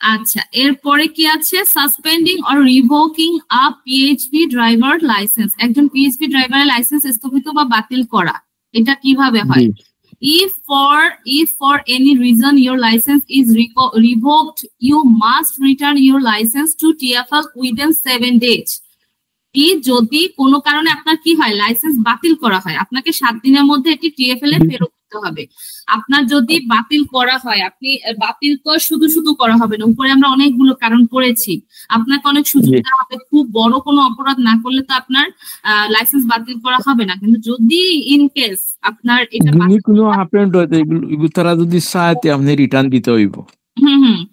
আচ্ছা, এরপরে কি আছে? Suspending or revoking a PHV driver licence. একজন পিএইচভি ড্রাইভারের লাইসেন্স স্থগিত বা বাতিল করা, এটা কিভাবে হয়? If for any reason your license is revoked, you must return your license to TFL within 7 days. যদি কোনো কারণে আপনার কি হয়, লাইসেন্স বাতিল করা হয়, আপনাকে 7 দিনের মধ্যে এটি TFL এ ফেরত দিতে হবে। আপনার যদি বাতিল করা হয়, আপনি বাতিল তো শুধু করা হবে না, উপরে আমরা অনেকগুলো কারণ করেছি, আপনাকে অনেক সুযোগ দেওয়া হবে। খুব বড় কোনো অপরাধ না করলে তো আপনার লাইসেন্স বাতিল করা হবে না, কিন্তু যদি ইন কেস আপনার এটা কোনো হ্যাপেন্ড হয় এগুলো তারা যদি চায় আপনি রিটার্ন দিতে হইব।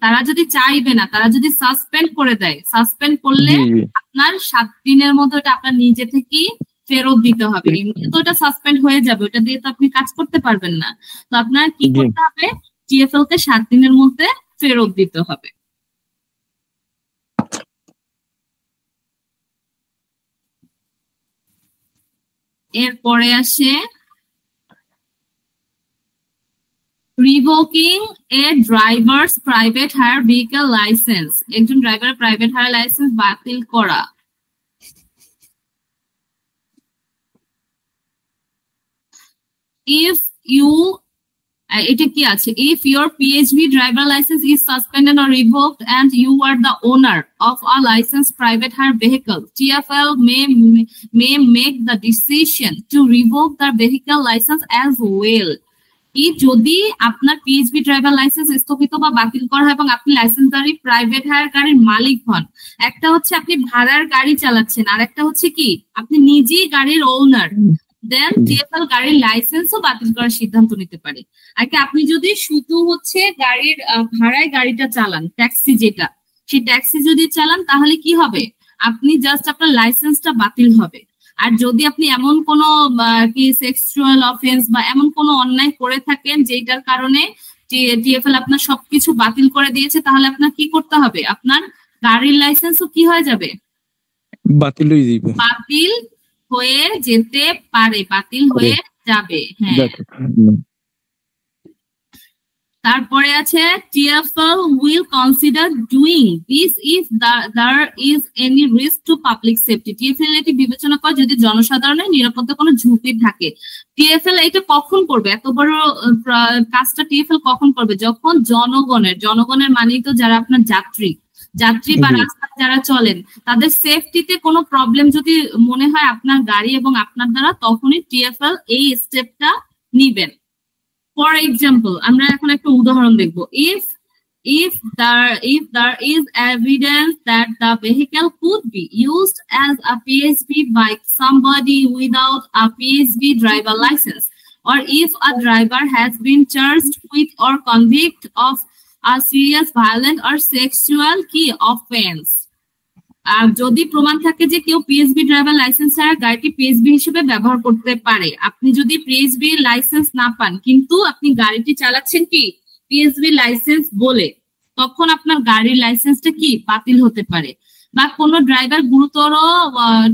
তারা যদি চাইবে না, তারা যদি সাসপেন্ড করে দেয়, সাসপেন্ড করলে আপনার 7 দিনের মধ্যে এটা আপনার নিজে থেকেই ফেরত দিতে হবে। এমনি তো এটা সাসপেন্ড হয়ে যাবে, ওটা দিয়ে তো আপনি কাজ করতে পারবেন না। তো আপনার কি করতে হবে? TFL কে 7 দিনের মধ্যে ফেরত দিতে হবে। এরপরে আসে revoking a driver's private hire vehicle license. একজন ড্রাইভারের প্রাইভেট হায়ার লাইসেন্স বাতিল করা। If you এটা কি আছে? If your PHV driver license is suspended or revoked and you are the owner of a licensed private hire vehicle, TFL may make the decision to revoke the vehicle license as well. যদি আপনার পিএইচভি driver licence স্থগিত বা বাতিল করা হয় এবং আপনি লাইসেন্সধারী private higher গাড়ির মালিক হন, একটা হচ্ছে আপনি ভাড়ার গাড়ি চালাচ্ছেন, আর একটা হচ্ছে কি আপনি নিজেই গাড়ির ওনার, দেন TFL গাড়ির লাইসেন্সও বাতিল করার সিদ্ধান্ত নিতে পারে। আর কি আপনি যদি শুধু হচ্ছে গাড়ির ভাড়ায় গাড়িটা চালান, ট্যাক্সি যেটা, সেই ট্যাক্সি যদি চালান তাহলে কি হবে? আপনি জাস্ট আপনার লাইসেন্সটা বাতিল হবে। আর যদি আপনি এমন কোনো কি সেক্সুয়াল অফেন্স বা এমন কোনো অন্যায় করে থাকেন যেটার কারণে TFL আপনার সবকিছু বাতিল করে দিয়েছে, তাহলে আপনার কি করতে হবে? আপনার গাড়ির লাইসেন্সও কি হয়ে যাবে? বাতিল হয়ে যেতে পারে, বাতিল হয়ে যাবে। হ্যাঁ, তারপরে আছে TFL will consider doing this if there is any risk to public safety. TFL এটি বিবেচনা করে যদি জনসাধারণের নিরাপত্তা কোনো ঝুঁকি থাকে। TFL এটা কখন করবে? এত বড় কাজটা TFL কখন করবে? যখন জনগণের মানে তো যারা আপনার যাত্রী বা রাস্তায় যারা চলেন তাদের সেফটিতে কোনো প্রবলেম যদি মনে হয় আপনার গাড়ি এবং আপনার দ্বারা, তখনই TFL এই স্টেপটা নিবেন। ফর এক্সাম্পল, আমরা এখন একটা উদাহরণ দেখবো। If there is evidence that the vehicle could be used as a PHV by somebody without a PHV driver license, or if a driver has been charged with or convicted of a serious violent or sexual key offense, আর যদি প্রমাণ থাকে যে কেউ পিএইচভি driver licence ছাড়া গাড়িটি পিএইচভি হিসেবে ব্যবহার করতে পারে, আপনি যদি পিএইচভি লাইসেন্স না পান কিন্তু আপনি গাড়িটি চালাচ্ছেন কি পিএইচভি লাইসেন্স বলে, তখন আপনার গাড়ির লাইসেন্সটা কি বাতিল হতে পারে। বা কোনো ড্রাইভার গুরুতর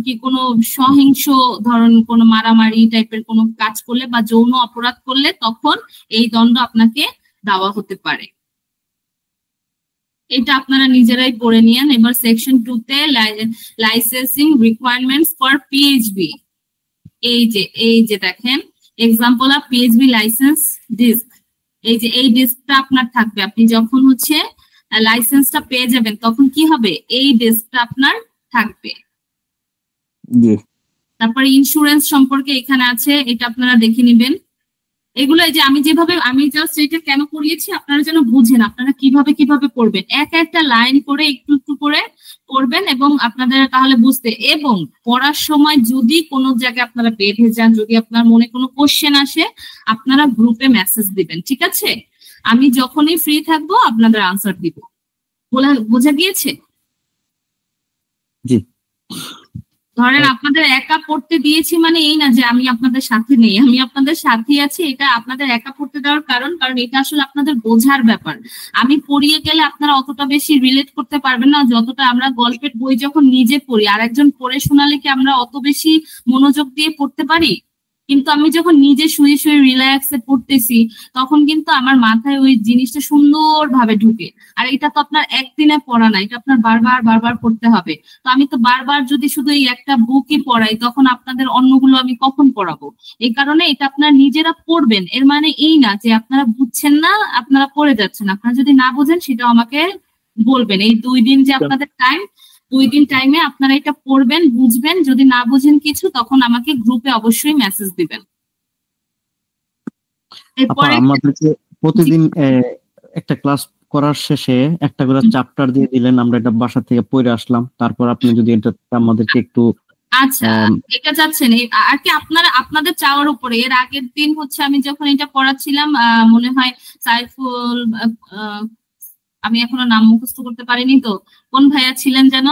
কি কোনো সহিংস ধরনের কোনো মারামারি টাইপের কোনো কাজ করলে বা যৌন অপরাধ করলে, তখন এই দণ্ড আপনাকে দেওয়া হতে পারে। এটা আপনারা নিজেরাই পড়ে নিয়েন। এবার সেকশন 2 তে লাইসেন্সিং রিকোয়ারমেন্টস ফর পিএইচবি, এই যে দেখেন example of PHB licence disk, এই ডিস্কটা আপনার থাকবে। আপনি যখন হচ্ছে লাইসেন্সটা পেয়ে যাবেন তখন কি হবে, এই ডিস্কটা আপনার থাকবে। তারপরে ইন্স্যুরেন্স সম্পর্কে এখানে আছে, এটা আপনারা দেখে নেবেন। এগুলো এই যে আমি জাস্ট এটা কেন করিয়েছি আপনারা যেন বুঝেন আপনারা কিভাবে করবেন, একটা লাইন করে একটু একটু করে করবেন এবং আপনাদের তাহলে বুঝতে, এবং পড়ার সময় যদি কোনো জায়গায় আপনারা বেঁধে যান, যদি আপনার মনে কোনো কোশ্চেন আসে আপনারা গ্রুপে মেসেজ দিবেন, ঠিক আছে? আমি যখনই ফ্রি থাকবো আপনাদের আনসার দিব। বোঝা গিয়েছে? জি। ধরেন আপনাদের একা পড়তে দিয়েছি মানে এই না যে আমি আপনাদের সাথে নেই, আমি আপনাদের সাথে আছি। এটা আপনাদের একা পড়তে দেওয়ার কারণ এটা আসলে আপনাদের বোঝার ব্যাপার। আমি পড়িয়ে গেলে আপনারা অতটা বেশি রিলেট করতে পারবেন না যতটা আমরা গল্পের বই যখন নিজে পড়ি, আর একজন পড়ে শোনালে কি আমরা অত বেশি মনোযোগ দিয়ে পড়তে পারি? কিন্তু আমি যখন নিজে শুয়ে শুয়ে রিল্যাক্সে পড়তেছি তখন কিন্তু আমার মাথায় ওই জিনিসটা সুন্দরভাবে ঢুকে। আর এটা তো আপনার একদিনে পড়া না, এটা আপনার বারবার পড়তে হবে। তো আমি তো বারবার যদি শুধু এই একটা বুকই পড়াই তখন আপনাদের অন্যগুলো আমি কখন পড়াবো? এই কারণে এটা আপনারা নিজেরা পড়বেন। এর মানে এই না যে আপনারা বুঝছেন না, আপনারা পড়ে যাচ্ছেন। আপনারা যদি না বোঝেন সেটাও আমাকে বলবেন। এই 2 দিন যে আপনাদের টাইম, 2 দিন টাইমে আপনারা এটা পড়বেন, বুঝবেন। যদি না বুঝেন কিছু তখন আমাকে গ্রুপে অবশ্যই মেসেজ দিবেন। এরপরে আমাদেরকে প্রতিদিন একটা ক্লাস করার শেষে একটা করে চ্যাপ্টার দিয়ে দিলেন, আমরা এটা বাসা থেকে পড়ে আসলাম। তারপর আপনি যদি এটা আমাদেরকে একটু আচ্ছা এটা যাচ্ছেন আর কি আপনাদের চাওয়ার উপরে। এর আগের দিন হচ্ছে আমি যখন এটা পড়াচ্ছিলাম মনে হয় সাইফুল, আমি এখনো নাম মুখস্থ করতে পারিনি, তো কোন ভাইয়া ছিলেন যেন,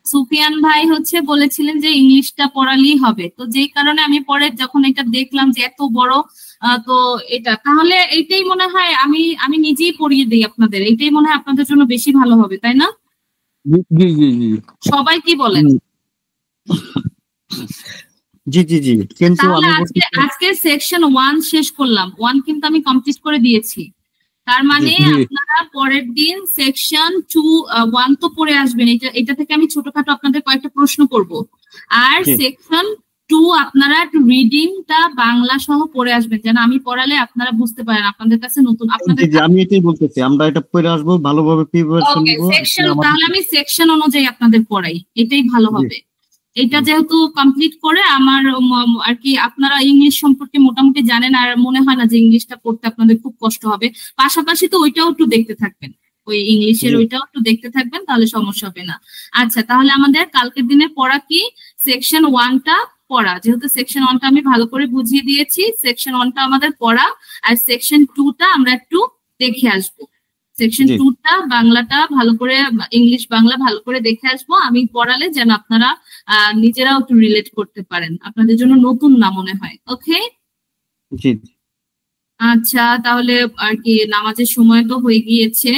সুফিয়ান ভাই হচ্ছে বলেছিলেন যে ইংলিশটা পড়ালেই হবে। তো যেই কারণে আমি পরে যখন এটা দেখলাম যে এত বড়, তো এটা তাহলে এইটাই মনে হয় আমি নিজেই পড়িয়ে দিই আপনাদের, এইটাই মনে হয় আপনাদের জন্য বেশি ভালো হবে, তাই না? সবাই কি বলেন? জি জি জি। কিন্তু আজকে সেকশন 1 শেষ করলাম, 1 কিন্তু আমি কমপ্লিট করে দিয়েছি। তার মানে আপনারা পরের দিন সেকশন 1 তো পড়ে আসবেন। এটা থেকে আমি ছোটখাটো আপনাদের কয়েকটা প্রশ্ন করব। আর সেকশন 2 আপনারা একটু রিডিংটা বাংলা সহ পড়ে আসবেন, যেন আমি পড়ালে আপনারা বুঝতে পারেন। আপনাদের কাছে নতুন, আমি এটাই বলতেছি, আমরা এটা পড়ে আসবো, ভালোভাবে প্রিপারেশন নিব। তাহলে আমি সেকশন অনুযায়ী আপনাদের পড়াই, এটাই ভালো হবে। এটা যেহেতু কমপ্লিট করে আমার আর কি আপনারা ইংলিশ সম্পর্কে মোটামুটি জানেন, আর মনে হয় না যে ইংলিশটা পড়তে আপনাদের খুব কষ্ট হবে। পাশাপাশি তো ওইটাও একটু দেখতে থাকবেন, ওই ইংলিশের ওইটাও একটু দেখতে থাকবেন, তাহলে সমস্যা হবে না। আচ্ছা তাহলে আমাদের কালকের দিনে পড়া কি, সেকশন 1টা পড়া। যেহেতু সেকশন 1টা আমি ভালো করে বুঝিয়ে দিয়েছি, সেকশন 1টা আমাদের পড়া। আর সেকশন 2টা আমরা একটু দেখে আসবো। সেকশন 2টা বাংলাটা ভালো করে, ইংলিশ বাংলা ভালো করে দেখে আসবো আমি পড়ালে, যেন আপনারা নিজেরাও একটু রিলেট করতে পারেন, আপনাদের জন্য নতুন না মনে হয়। ওকে জি। আচ্ছা তাহলে আর কি নামাজের সময় তো হয়ে গিয়েছে।